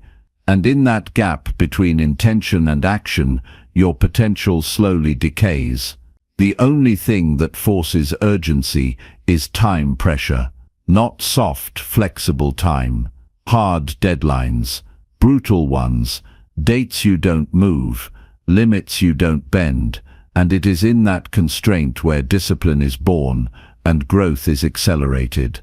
And in that gap between intention and action, your potential slowly decays. The only thing that forces urgency is time pressure. Not soft, flexible time. Hard deadlines. Brutal ones. Dates you don't move. Limits you don't bend. And it is in that constraint where discipline is born and growth is accelerated.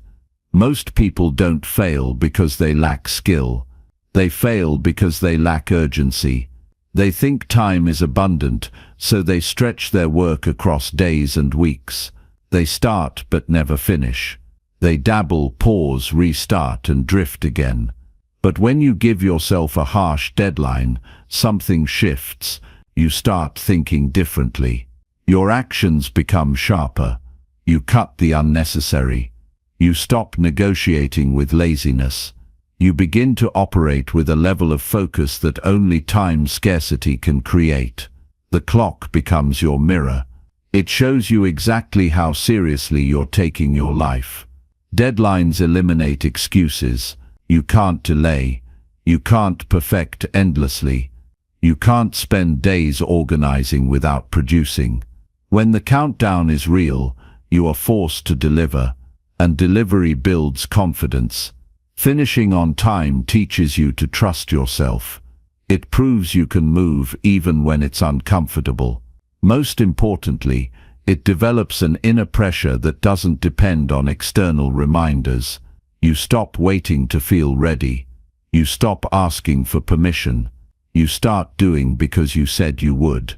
Most people don't fail because they lack skill. They fail because they lack urgency. They think time is abundant, so they stretch their work across days and weeks. They start but never finish. They dabble, pause, restart, and drift again. But when you give yourself a harsh deadline, something shifts. You start thinking differently. Your actions become sharper. You cut the unnecessary. You stop negotiating with laziness. You begin to operate with a level of focus that only time scarcity can create. The clock becomes your mirror. It shows you exactly how seriously you're taking your life. Deadlines eliminate excuses. You can't delay. You can't perfect endlessly. You can't spend days organizing without producing. When the countdown is real, you are forced to deliver, and delivery builds confidence. Finishing on time teaches you to trust yourself. It proves you can move even when it's uncomfortable. Most importantly, it develops an inner pressure that doesn't depend on external reminders. You stop waiting to feel ready. You stop asking for permission. You start doing because you said you would.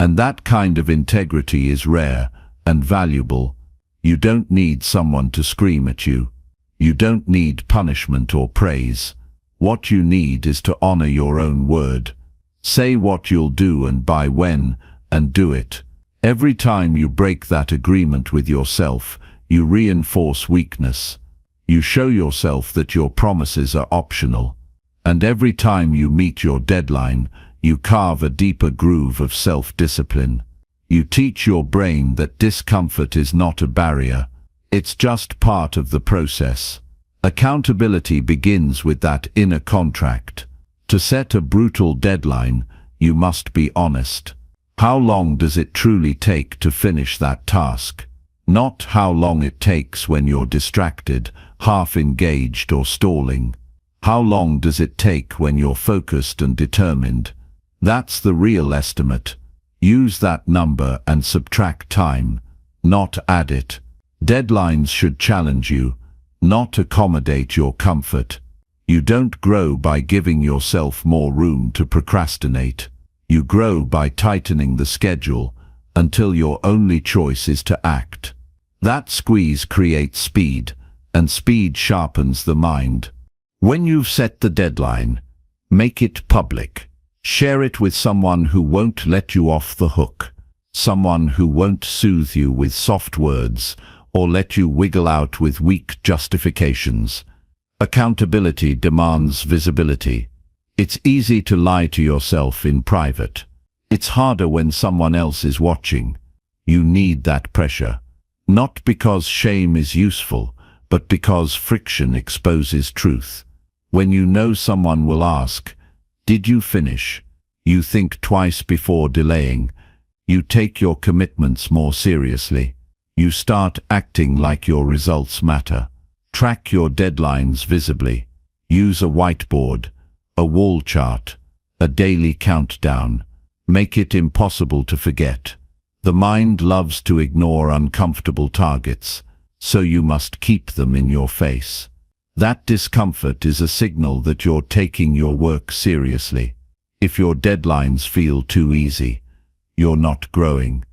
And that kind of integrity is rare and valuable. You don't need someone to scream at you. You don't need punishment or praise. What you need is to honor your own word. Say what you'll do and by when, and do it. Every time you break that agreement with yourself, you reinforce weakness. You show yourself that your promises are optional. And every time you meet your deadline, you carve a deeper groove of self-discipline. You teach your brain that discomfort is not a barrier. It's just part of the process. Accountability begins with that inner contract. To set a brutal deadline, you must be honest. How long does it truly take to finish that task? Not how long it takes when you're distracted, half engaged or stalling. How long does it take when you're focused and determined? That's the real estimate. Use that number and subtract time, not add it. Deadlines should challenge you, not accommodate your comfort. You don't grow by giving yourself more room to procrastinate. You grow by tightening the schedule until your only choice is to act. That squeeze creates speed, and speed sharpens the mind. When you've set the deadline, make it public. Share it with someone who won't let you off the hook, someone who won't soothe you with soft words or let you wiggle out with weak justifications. Accountability demands visibility. It's easy to lie to yourself in private. It's harder when someone else is watching. You need that pressure. Not because shame is useful, but because friction exposes truth. When you know someone will ask, "Did you finish?" you think twice before delaying. You take your commitments more seriously. You start acting like your results matter. Track your deadlines visibly. Use a whiteboard, a wall chart, a daily countdown. Make it impossible to forget. The mind loves to ignore uncomfortable targets, so you must keep them in your face. That discomfort is a signal that you're taking your work seriously. If your deadlines feel too easy, you're not growing.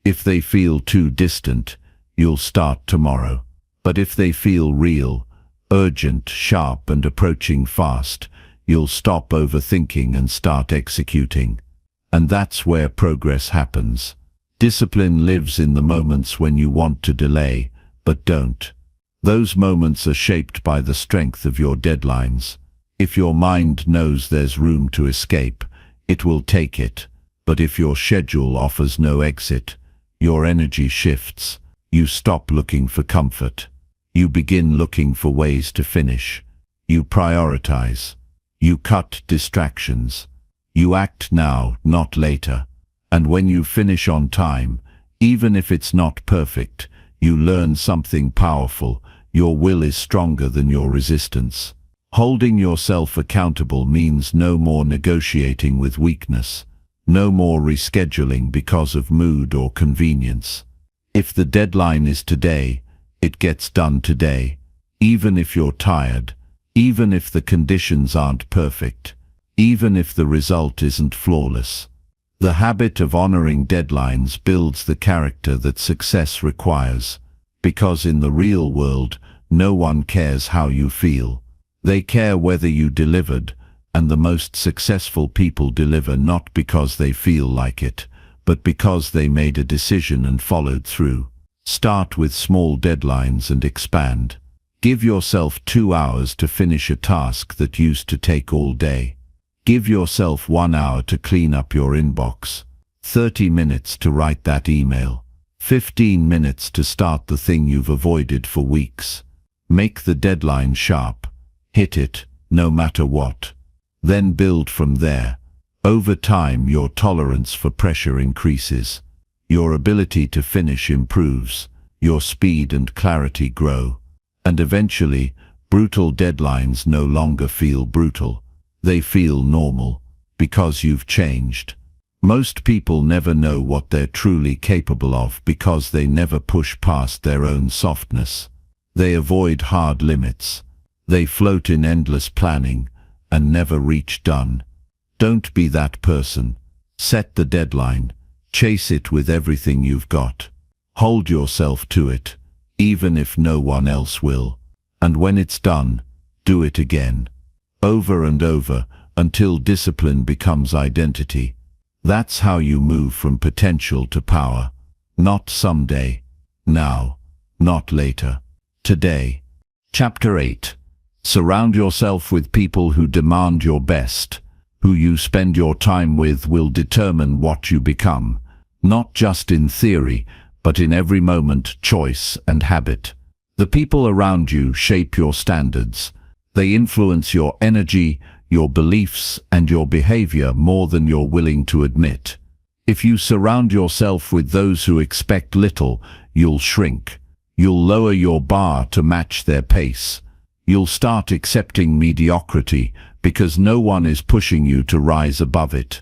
If they feel too distant, you'll start tomorrow. But if they feel real, urgent, sharp, and approaching fast, you'll stop overthinking and start executing. And that's where progress happens. Discipline lives in the moments when you want to delay, but don't. Those moments are shaped by the strength of your deadlines. If your mind knows there's room to escape, it will take it. But if your schedule offers no exit, your energy shifts. You stop looking for comfort. You begin looking for ways to finish. You prioritize. You cut distractions. You act now, not later. And when you finish on time, even if it's not perfect, you learn something powerful. Your will is stronger than your resistance. Holding yourself accountable means no more negotiating with weakness, no more rescheduling because of mood or convenience. If the deadline is today, it gets done today, even if you're tired, even if the conditions aren't perfect, even if the result isn't flawless. The habit of honoring deadlines builds the character that success requires, because in the real world, no one cares how you feel. They care whether you delivered, and the most successful people deliver not because they feel like it, but because they made a decision and followed through. Start with small deadlines and expand. Give yourself 2 hours to finish a task that used to take all day. Give yourself 1 hour to clean up your inbox, 30 minutes to write that email, 15 minutes to start the thing you've avoided for weeks. Make the deadline sharp. Hit it, no matter what. Then build from there. Over time, your tolerance for pressure increases. Your ability to finish improves. Your speed and clarity grow. And eventually, brutal deadlines no longer feel brutal. They feel normal, because you've changed. Most people never know what they're truly capable of because they never push past their own softness. They avoid hard limits. They float in endless planning and never reach done. Don't be that person. Set the deadline. Chase it with everything you've got. Hold yourself to it, even if no one else will. And when it's done, do it again. Over and over, until discipline becomes identity. That's how you move from potential to power. Not someday. Now. Not later. Today. Chapter 8. Surround yourself with people who demand your best. Who you spend your time with will determine what you become. Not just in theory, but in every moment, choice, and habit. The people around you shape your standards. They influence your energy, your beliefs, and your behavior more than you're willing to admit. If you surround yourself with those who expect little, you'll shrink. You'll lower your bar to match their pace. You'll start accepting mediocrity because no one is pushing you to rise above it.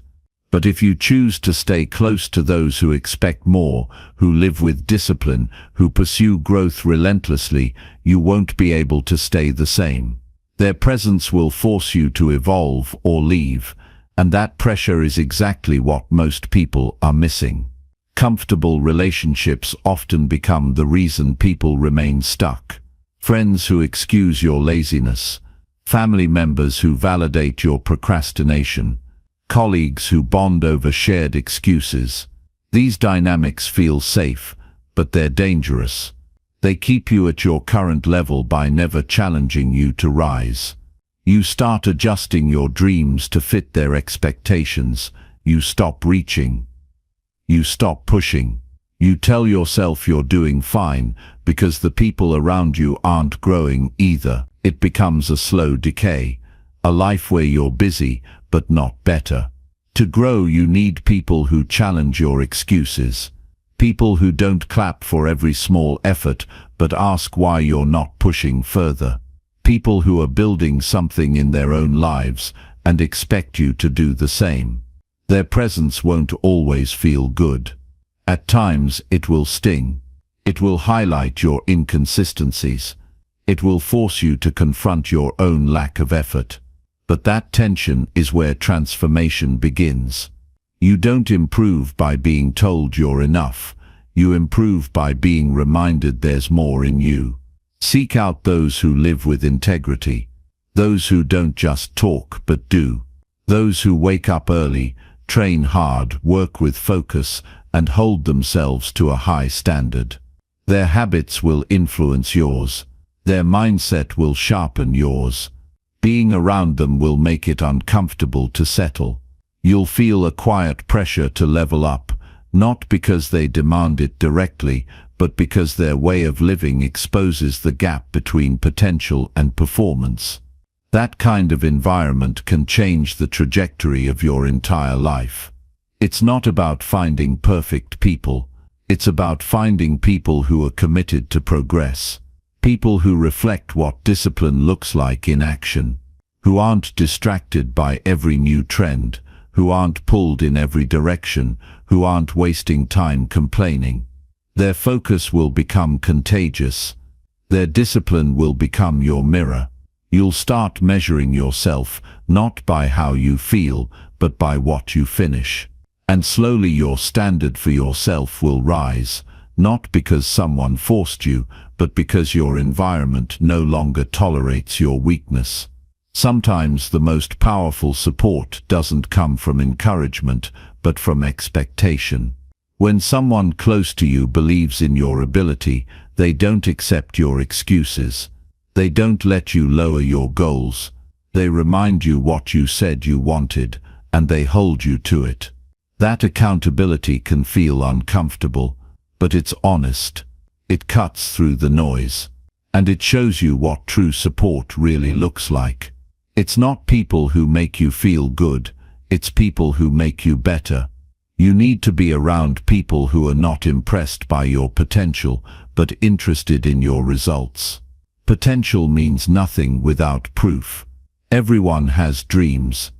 But if you choose to stay close to those who expect more, who live with discipline, who pursue growth relentlessly, you won't be able to stay the same. Their presence will force you to evolve or leave, and that pressure is exactly what most people are missing. Comfortable relationships often become the reason people remain stuck. Friends who excuse your laziness, family members who validate your procrastination, colleagues who bond over shared excuses. These dynamics feel safe, but they're dangerous. They keep you at your current level by never challenging you to rise. You start adjusting your dreams to fit their expectations. You stop reaching. You stop pushing. You tell yourself you're doing fine because the people around you aren't growing either. It becomes a slow decay, a life where you're busy but not better. To grow, you need people who challenge your excuses. People who don't clap for every small effort but ask why you're not pushing further. People who are building something in their own lives and expect you to do the same. Their presence won't always feel good. At times it will sting. It will highlight your inconsistencies. It will force you to confront your own lack of effort. But that tension is where transformation begins. You don't improve by being told you're enough. You improve by being reminded there's more in you. Seek out those who live with integrity. Those who don't just talk but do. Those who wake up early, train hard, work with focus, and hold themselves to a high standard. Their habits will influence yours. Their mindset will sharpen yours. Being around them will make it uncomfortable to settle. You'll feel a quiet pressure to level up, not because they demand it directly, but because their way of living exposes the gap between potential and performance. That kind of environment can change the trajectory of your entire life. It's not about finding perfect people. It's about finding people who are committed to progress. People who reflect what discipline looks like in action, who aren't distracted by every new trend, who aren't pulled in every direction, who aren't wasting time complaining. Their focus will become contagious. Their discipline will become your mirror. You'll start measuring yourself not by how you feel, but by what you finish. And slowly your standard for yourself will rise, not because someone forced you, but because your environment no longer tolerates your weakness. Sometimes the most powerful support doesn't come from encouragement, but from expectation. When someone close to you believes in your ability, they don't accept your excuses. They don't let you lower your goals. They remind you what you said you wanted, and they hold you to it. That accountability can feel uncomfortable, but it's honest. It cuts through the noise, and it shows you what true support really looks like. It's not people who make you feel good, it's people who make you better. You need to be around people who are not impressed by your potential, but interested in your results. Potential means nothing without proof. Everyone has dreams.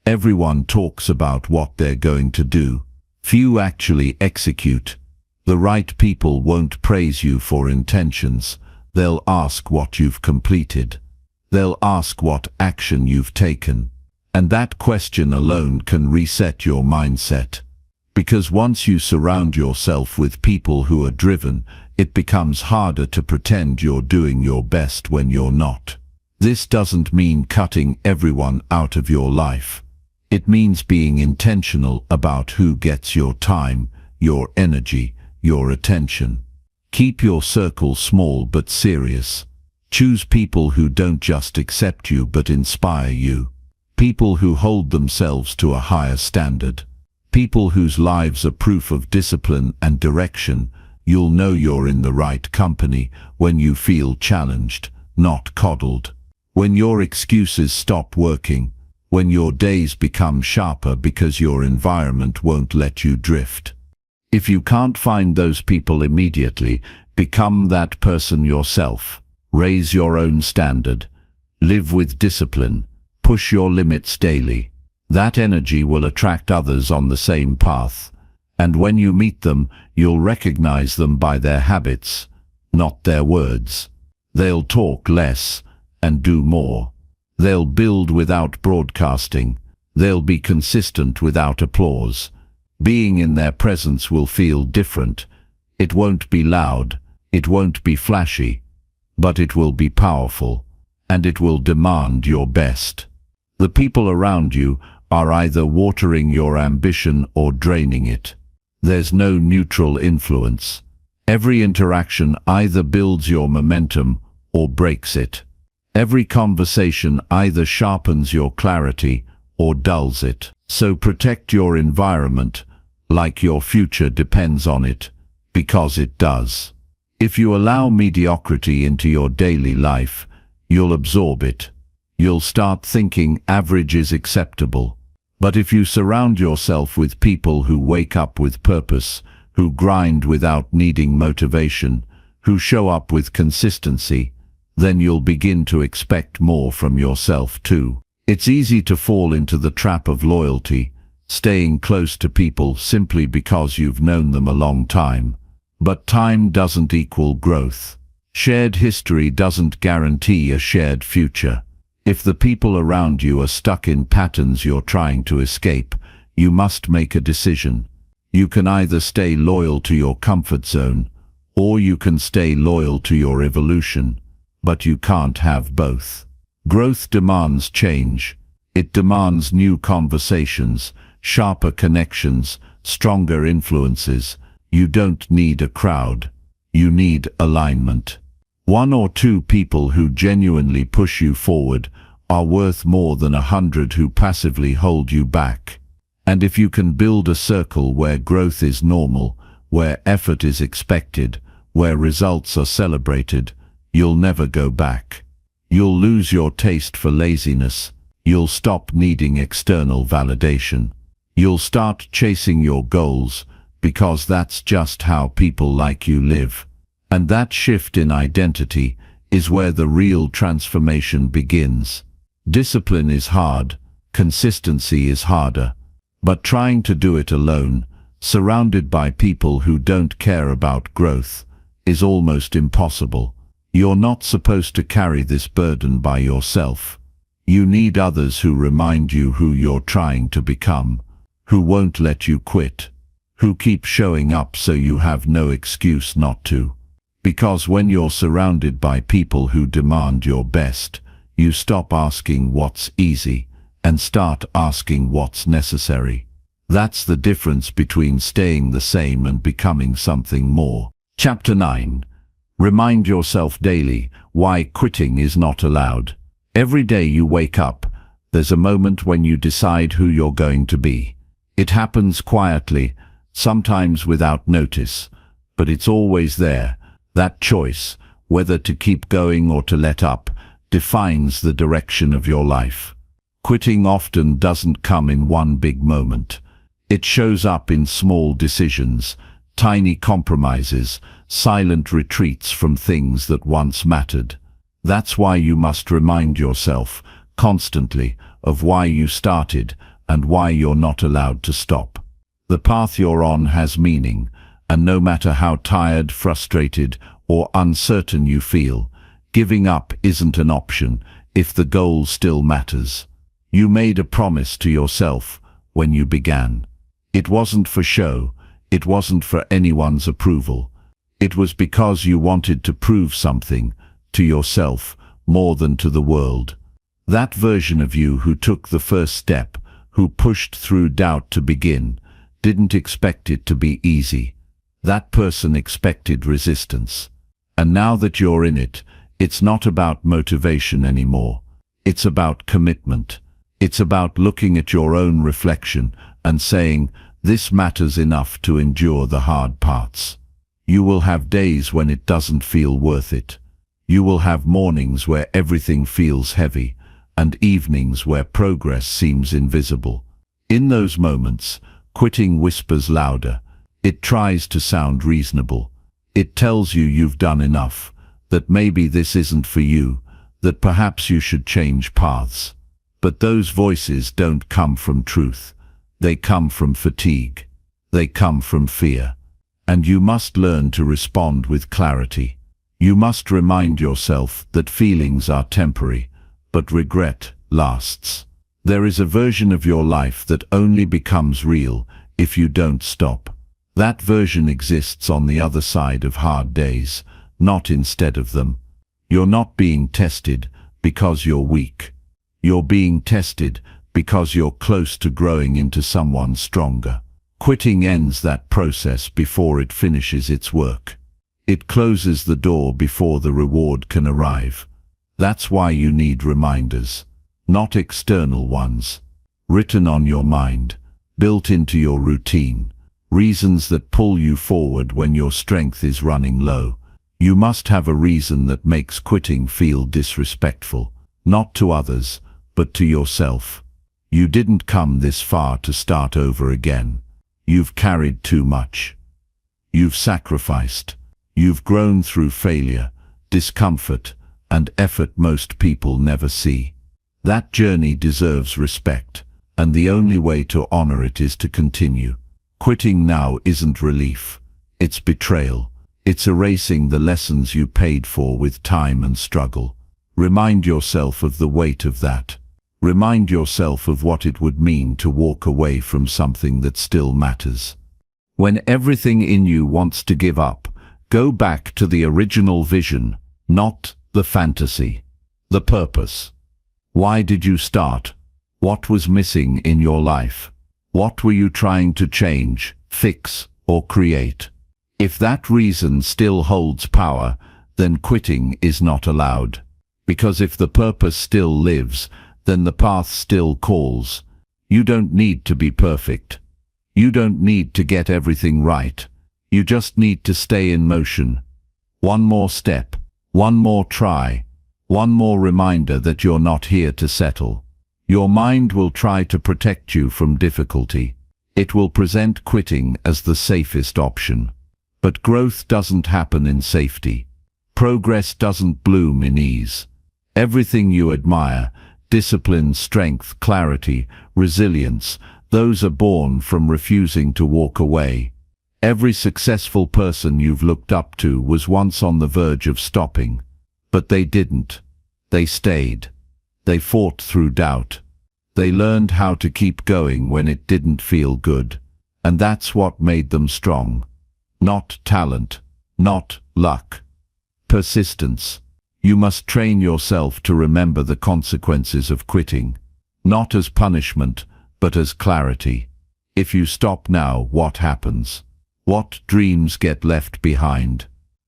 Everyone talks about what they're going to do. Few actually execute. The right people won't praise you for intentions. They'll ask what you've completed. They'll ask what action you've taken. And that question alone can reset your mindset. Because once you surround yourself with people who are driven, it becomes harder to pretend you're doing your best when you're not. This doesn't mean cutting everyone out of your life. It means being intentional about who gets your time, your energy, your attention. Keep your circle small but serious. Choose people who don't just accept you but inspire you. People who hold themselves to a higher standard. People whose lives are proof of discipline and direction. You'll know you're in the right company when you feel challenged, not coddled. When your excuses stop working. When your days become sharper because your environment won't let you drift. If you can't find those people immediately, become that person yourself. Raise your own standard. Live with discipline. Push your limits daily. That energy will attract others on the same path. And when you meet them, you'll recognize them by their habits, not their words. They'll talk less and do more. They'll build without broadcasting. They'll be consistent without applause. Being in their presence will feel different. It won't be loud. It won't be flashy. But it will be powerful. And it will demand your best. The people around you are either watering your ambition or draining it. There's no neutral influence. Every interaction either builds your momentum or breaks it. Every conversation either sharpens your clarity or dulls it. So protect your environment like your future depends on it, because it does. If you allow mediocrity into your daily life, you'll absorb it. You'll start thinking average is acceptable. But if you surround yourself with people who wake up with purpose, who grind without needing motivation, who show up with consistency, then you'll begin to expect more from yourself too. It's easy to fall into the trap of loyalty, staying close to people simply because you've known them a long time. But time doesn't equal growth. Shared history doesn't guarantee a shared future. If the people around you are stuck in patterns you're trying to escape, you must make a decision. You can either stay loyal to your comfort zone, or you can stay loyal to your evolution. But you can't have both. Growth demands change. It demands new conversations, sharper connections, stronger influences. You don't need a crowd. You need alignment. One or two people who genuinely push you forward are worth more than 100 who passively hold you back. And if you can build a circle where growth is normal, where effort is expected, where results are celebrated, you'll never go back. You'll lose your taste for laziness. You'll stop needing external validation. You'll start chasing your goals, because that's just how people like you live. And that shift in identity is where the real transformation begins. Discipline is hard, consistency is harder, but trying to do it alone, surrounded by people who don't care about growth, is almost impossible. You're not supposed to carry this burden by yourself. You need others who remind you who you're trying to become, who won't let you quit, who keep showing up so you have no excuse not to. Because when you're surrounded by people who demand your best, you stop asking what's easy and start asking what's necessary. That's the difference between staying the same and becoming something more. Chapter 9. Remind yourself daily why quitting is not allowed. Every day you wake up, there's a moment when you decide who you're going to be. It happens quietly, sometimes without notice, but it's always there. That choice, whether to keep going or to let up, defines the direction of your life. Quitting often doesn't come in one big moment. It shows up in small decisions, tiny compromises, silent retreats from things that once mattered. That's why you must remind yourself constantly of why you started and why you're not allowed to stop. The path you're on has meaning, and no matter how tired, frustrated, or uncertain you feel, giving up isn't an option if the goal still matters. You made a promise to yourself when you began. It wasn't for show. It wasn't for anyone's approval. It was because you wanted to prove something to yourself more than to the world. That version of you who took the first step, who pushed through doubt to begin, didn't expect it to be easy. That person expected resistance. And now that you're in it, it's not about motivation anymore. It's about commitment. It's about looking at your own reflection and saying, this matters enough to endure the hard parts. You will have days when it doesn't feel worth it. You will have mornings where everything feels heavy, and evenings where progress seems invisible. In those moments, quitting whispers louder. It tries to sound reasonable. It tells you you've done enough, that maybe this isn't for you, that perhaps you should change paths. But those voices don't come from truth. They come from fatigue. They come from fear. And you must learn to respond with clarity. You must remind yourself that feelings are temporary, but regret lasts. There is a version of your life that only becomes real if you don't stop. That version exists on the other side of hard days, not instead of them. You're not being tested because you're weak. You're being tested because you're close to growing into someone stronger. Quitting ends that process before it finishes its work. It closes the door before the reward can arrive. That's why you need reminders, not external ones, written on your mind, built into your routine, reasons that pull you forward when your strength is running low. You must have a reason that makes quitting feel disrespectful, not to others, but to yourself. You didn't come this far to start over again. You've carried too much. You've sacrificed. You've grown through failure, discomfort, and effort most people never see. That journey deserves respect, and the only way to honor it is to continue. Quitting now isn't relief. It's betrayal. It's erasing the lessons you paid for with time and struggle. Remind yourself of the weight of that. Remind yourself of what it would mean to walk away from something that still matters. When everything in you wants to give up, go back to the original vision, not the fantasy. The purpose. Why did you start? What was missing in your life? What were you trying to change, fix, or create? If that reason still holds power, then quitting is not allowed. Because if the purpose still lives, then the path still calls. You don't need to be perfect. You don't need to get everything right. You just need to stay in motion. One more step, one more try, one more reminder that you're not here to settle. Your mind will try to protect you from difficulty. It will present quitting as the safest option. But growth doesn't happen in safety. Progress doesn't bloom in ease. Everything you admire, discipline, strength, clarity, resilience, those are born from refusing to walk away. Every successful person you've looked up to was once on the verge of stopping. But they didn't. They stayed. They fought through doubt. They learned how to keep going when it didn't feel good. And that's what made them strong. Not talent, not luck. Persistence. You must train yourself to remember the consequences of quitting, not as punishment, but as clarity. If you stop now, what happens? What dreams get left behind?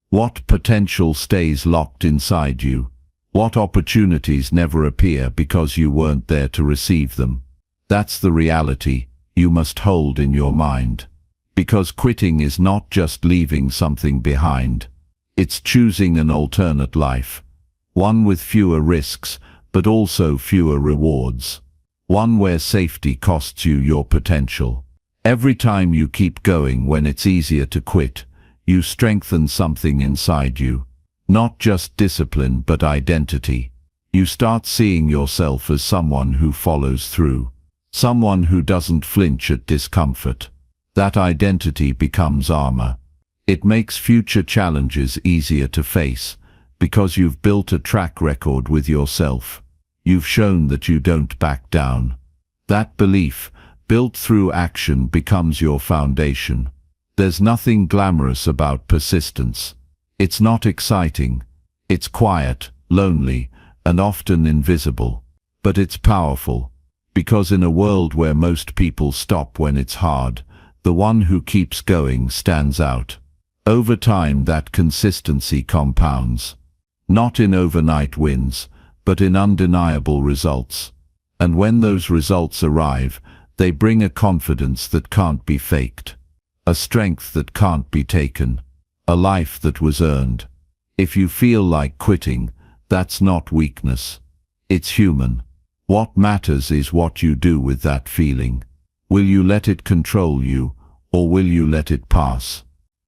What potential stays locked inside you? What opportunities never appear because you weren't there to receive them? That's the reality you must hold in your mind. Because quitting is not just leaving something behind. It's choosing an alternate life. One with fewer risks, but also fewer rewards. One where safety costs you your potential. Every time you keep going when it's easier to quit, you strengthen something inside you. Not just discipline, but identity. You start seeing yourself as someone who follows through. Someone who doesn't flinch at discomfort. That identity becomes armor. It makes future challenges easier to face, because you've built a track record with yourself. You've shown that you don't back down. That belief, built through action, becomes your foundation. There's nothing glamorous about persistence. It's not exciting. It's quiet, lonely, and often invisible. But it's powerful, because in a world where most people stop when it's hard, the one who keeps going stands out. Over time, that consistency compounds. Not in overnight wins, but in undeniable results. And when those results arrive, they bring a confidence that can't be faked. A strength that can't be taken. A life that was earned. If you feel like quitting, that's not weakness. It's human. What matters is what you do with that feeling. Will you let it control you, or will you let it pass?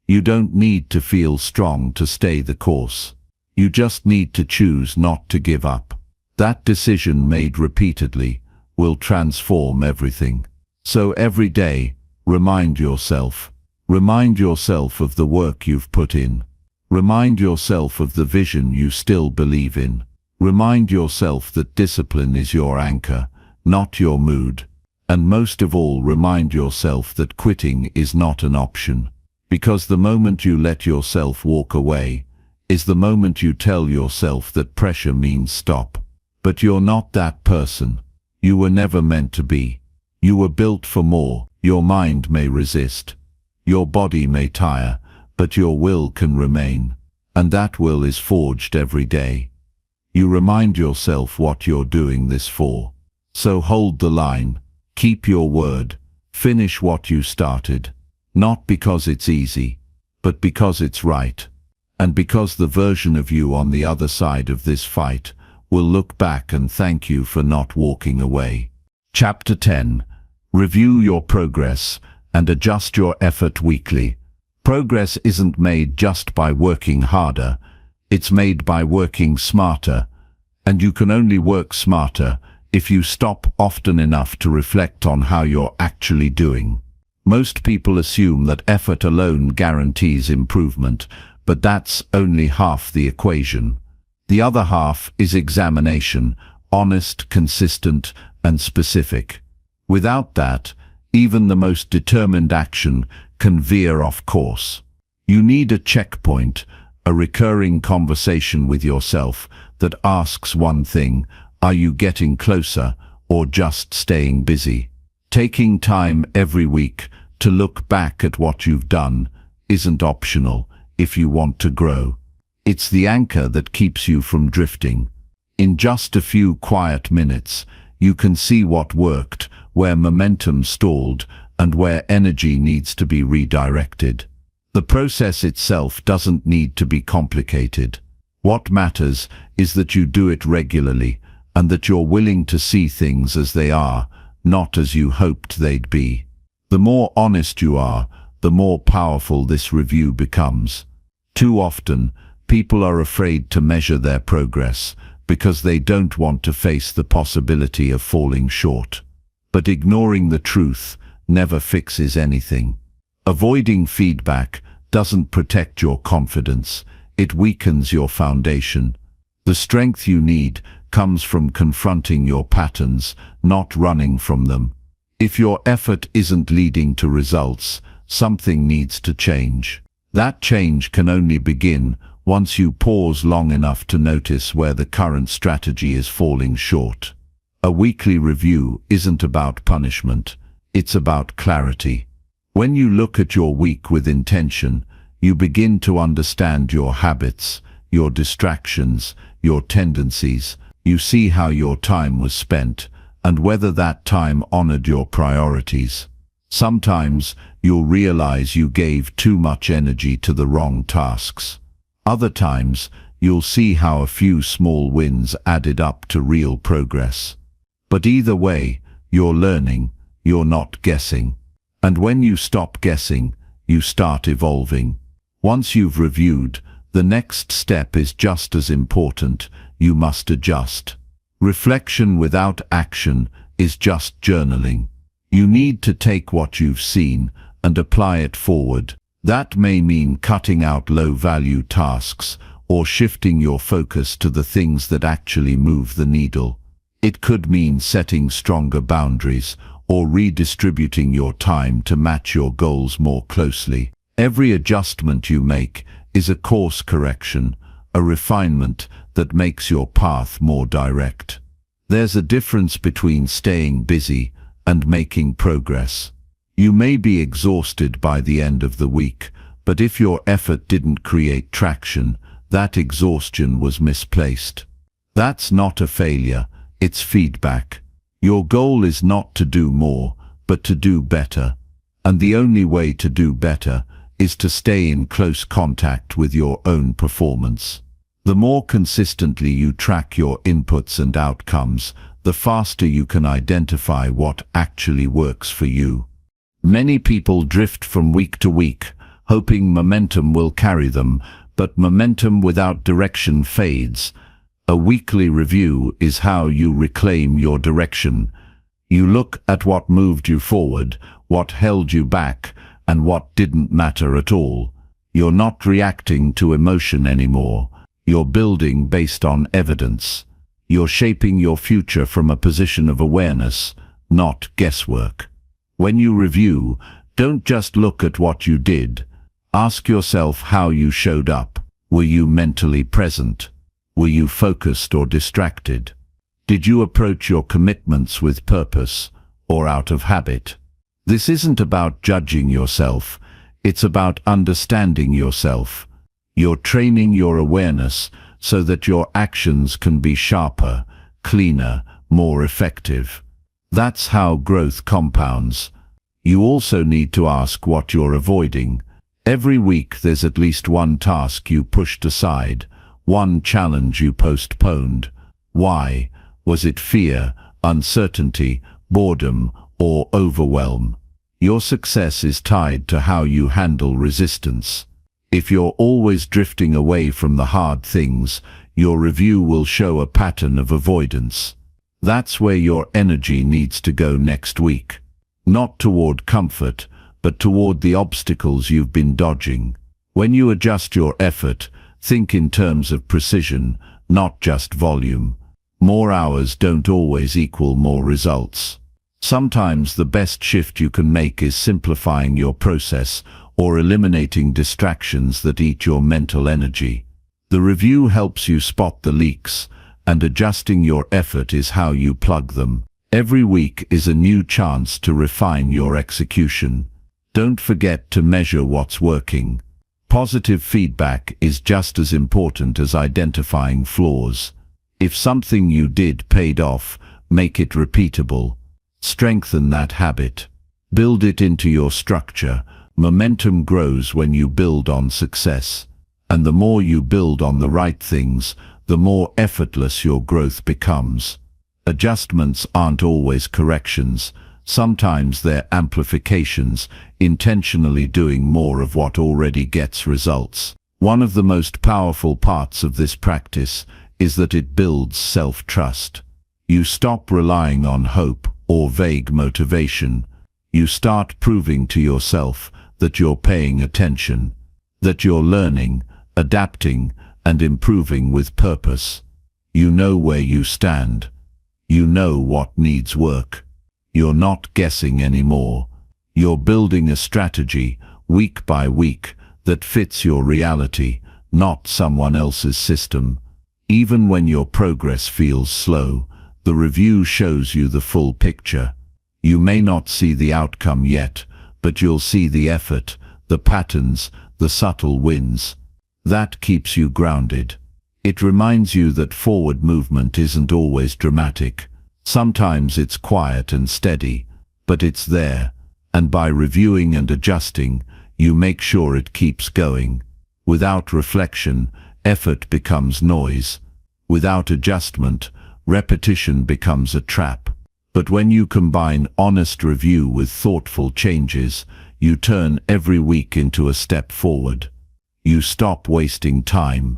You don't need to feel strong to stay the course. You just need to choose not to give up. That decision made repeatedly will transform everything. So every day, remind yourself of the work you've put in. Remind yourself of the vision you still believe in. Remind yourself that discipline is your anchor, not your mood. And most of all, remind yourself that quitting is not an option. Because the moment you let yourself walk away is the moment you tell yourself that pressure means stop. But you're not that person. You were never meant to be. You were built for more. Your mind may resist. Your body may tire, but your will can remain. And that will is forged every day. You remind yourself what you're doing this for. So hold the line. Keep your word. Finish what you started. Not because it's easy, but because it's right. And because the version of you on the other side of this fight will look back and thank you for not walking away. Chapter 10. Review your progress and adjust your effort weekly. Progress isn't made just by working harder. It's made by working smarter. And you can only work smarter if you stop often enough to reflect on how you're actually doing. Most people assume that effort alone guarantees improvement, but that's only half the equation. The other half is examination, honest, consistent, and specific. Without that, even the most determined action can veer off course. You need a checkpoint, a recurring conversation with yourself that asks one thing: are you getting closer or just staying busy? Taking time every week to look back at what you've done isn't optional if you want to grow. It's the anchor that keeps you from drifting. In just a few quiet minutes, you can see what worked, where momentum stalled, and where energy needs to be redirected. The process itself doesn't need to be complicated. What matters is that you do it regularly, and that you're willing to see things as they are, not as you hoped they'd be. The more honest you are, the more powerful this review becomes. Too often, people are afraid to measure their progress because they don't want to face the possibility of falling short. But ignoring the truth never fixes anything. Avoiding feedback doesn't protect your confidence, it weakens your foundation. The strength you need comes from confronting your patterns, not running from them. If your effort isn't leading to results, something needs to change. That change can only begin once you pause long enough to notice where the current strategy is falling short. A weekly review isn't about punishment, it's about clarity. When you look at your week with intention, you begin to understand your habits, your distractions, your tendencies. You see how your time was spent, and whether that time honored your priorities. Sometimes you'll realize you gave too much energy to the wrong tasks. Other times you'll see how a few small wins added up to real progress. But either way, you're learning, you're not guessing. And when you stop guessing, you start evolving. Once you've reviewed, the next step is just as important. You must adjust. Reflection without action is just journaling. You need to take what you've seen and apply it forward. That may mean cutting out low-value tasks or shifting your focus to the things that actually move the needle. It could mean setting stronger boundaries or redistributing your time to match your goals more closely. Every adjustment you make is a course correction, a refinement that makes your path more direct. There's a difference between staying busy and making progress. You may be exhausted by the end of the week, but if your effort didn't create traction, that exhaustion was misplaced. That's not a failure, it's feedback. Your goal is not to do more, but to do better. And the only way to do better is to stay in close contact with your own performance. The more consistently you track your inputs and outcomes, the faster you can identify what actually works for you. Many people drift from week to week, hoping momentum will carry them, but momentum without direction fades. A weekly review is how you reclaim your direction. You look at what moved you forward, what held you back, and what didn't matter at all. You're not reacting to emotion anymore. You're building based on evidence. You're shaping your future from a position of awareness, not guesswork. When you review, don't just look at what you did. Ask yourself how you showed up. Were you mentally present? Were you focused or distracted? Did you approach your commitments with purpose or out of habit? This isn't about judging yourself. It's about understanding yourself. You're training your awareness so that your actions can be sharper, cleaner, more effective. That's how growth compounds. You also need to ask what you're avoiding. Every week there's at least one task you pushed aside, one challenge you postponed. Why? Was it fear, uncertainty, boredom, or overwhelm? Your success is tied to how you handle resistance. If you're always drifting away from the hard things, your review will show a pattern of avoidance. That's where your energy needs to go next week. Not toward comfort, but toward the obstacles you've been dodging. When you adjust your effort, think in terms of precision, not just volume. More hours don't always equal more results. Sometimes the best shift you can make is simplifying your process or eliminating distractions that eat your mental energy. The review helps you spot the leaks, and adjusting your effort is how you plug them. Every week is a new chance to refine your execution. Don't forget to measure what's working. Positive feedback is just as important as identifying flaws. If something you did paid off, make it repeatable. Strengthen that habit. Build it into your structure. Momentum grows when you build on success. And the more you build on the right things, the more effortless your growth becomes. Adjustments aren't always corrections. Sometimes they're amplifications, intentionally doing more of what already gets results. One of the most powerful parts of this practice is that it builds self-trust. You stop relying on hope or vague motivation. You start proving to yourself that you're paying attention, that you're learning, adapting, and improving with purpose. You know where you stand. You know what needs work. You're not guessing anymore. You're building a strategy, week by week, that fits your reality, not someone else's system. Even when your progress feels slow, the review shows you the full picture. You may not see the outcome yet, but you'll see the effort, the patterns, the subtle wins. That keeps you grounded. It reminds you that forward movement isn't always dramatic. Sometimes it's quiet and steady, but it's there, and by reviewing and adjusting, you make sure it keeps going. Without reflection, effort becomes noise. Without adjustment, repetition becomes a trap. But when you combine honest review with thoughtful changes, you turn every week into a step forward. You stop wasting time.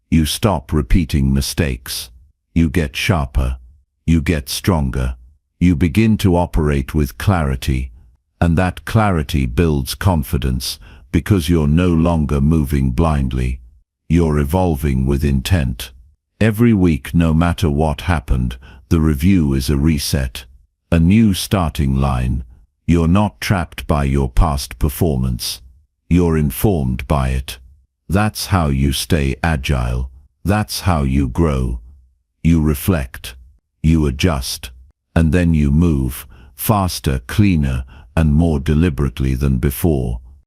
You stop repeating mistakes. You get sharper. You get stronger. You begin to operate with clarity, and that clarity builds confidence because you're no longer moving blindly. You're evolving with intent. Every week, no matter what happened, the review is a reset, a new starting line. You're not trapped by your past performance. You're informed by it. That's how you stay agile. That's how you grow. You reflect. You adjust, and then you move, faster, cleaner, and more deliberately than before.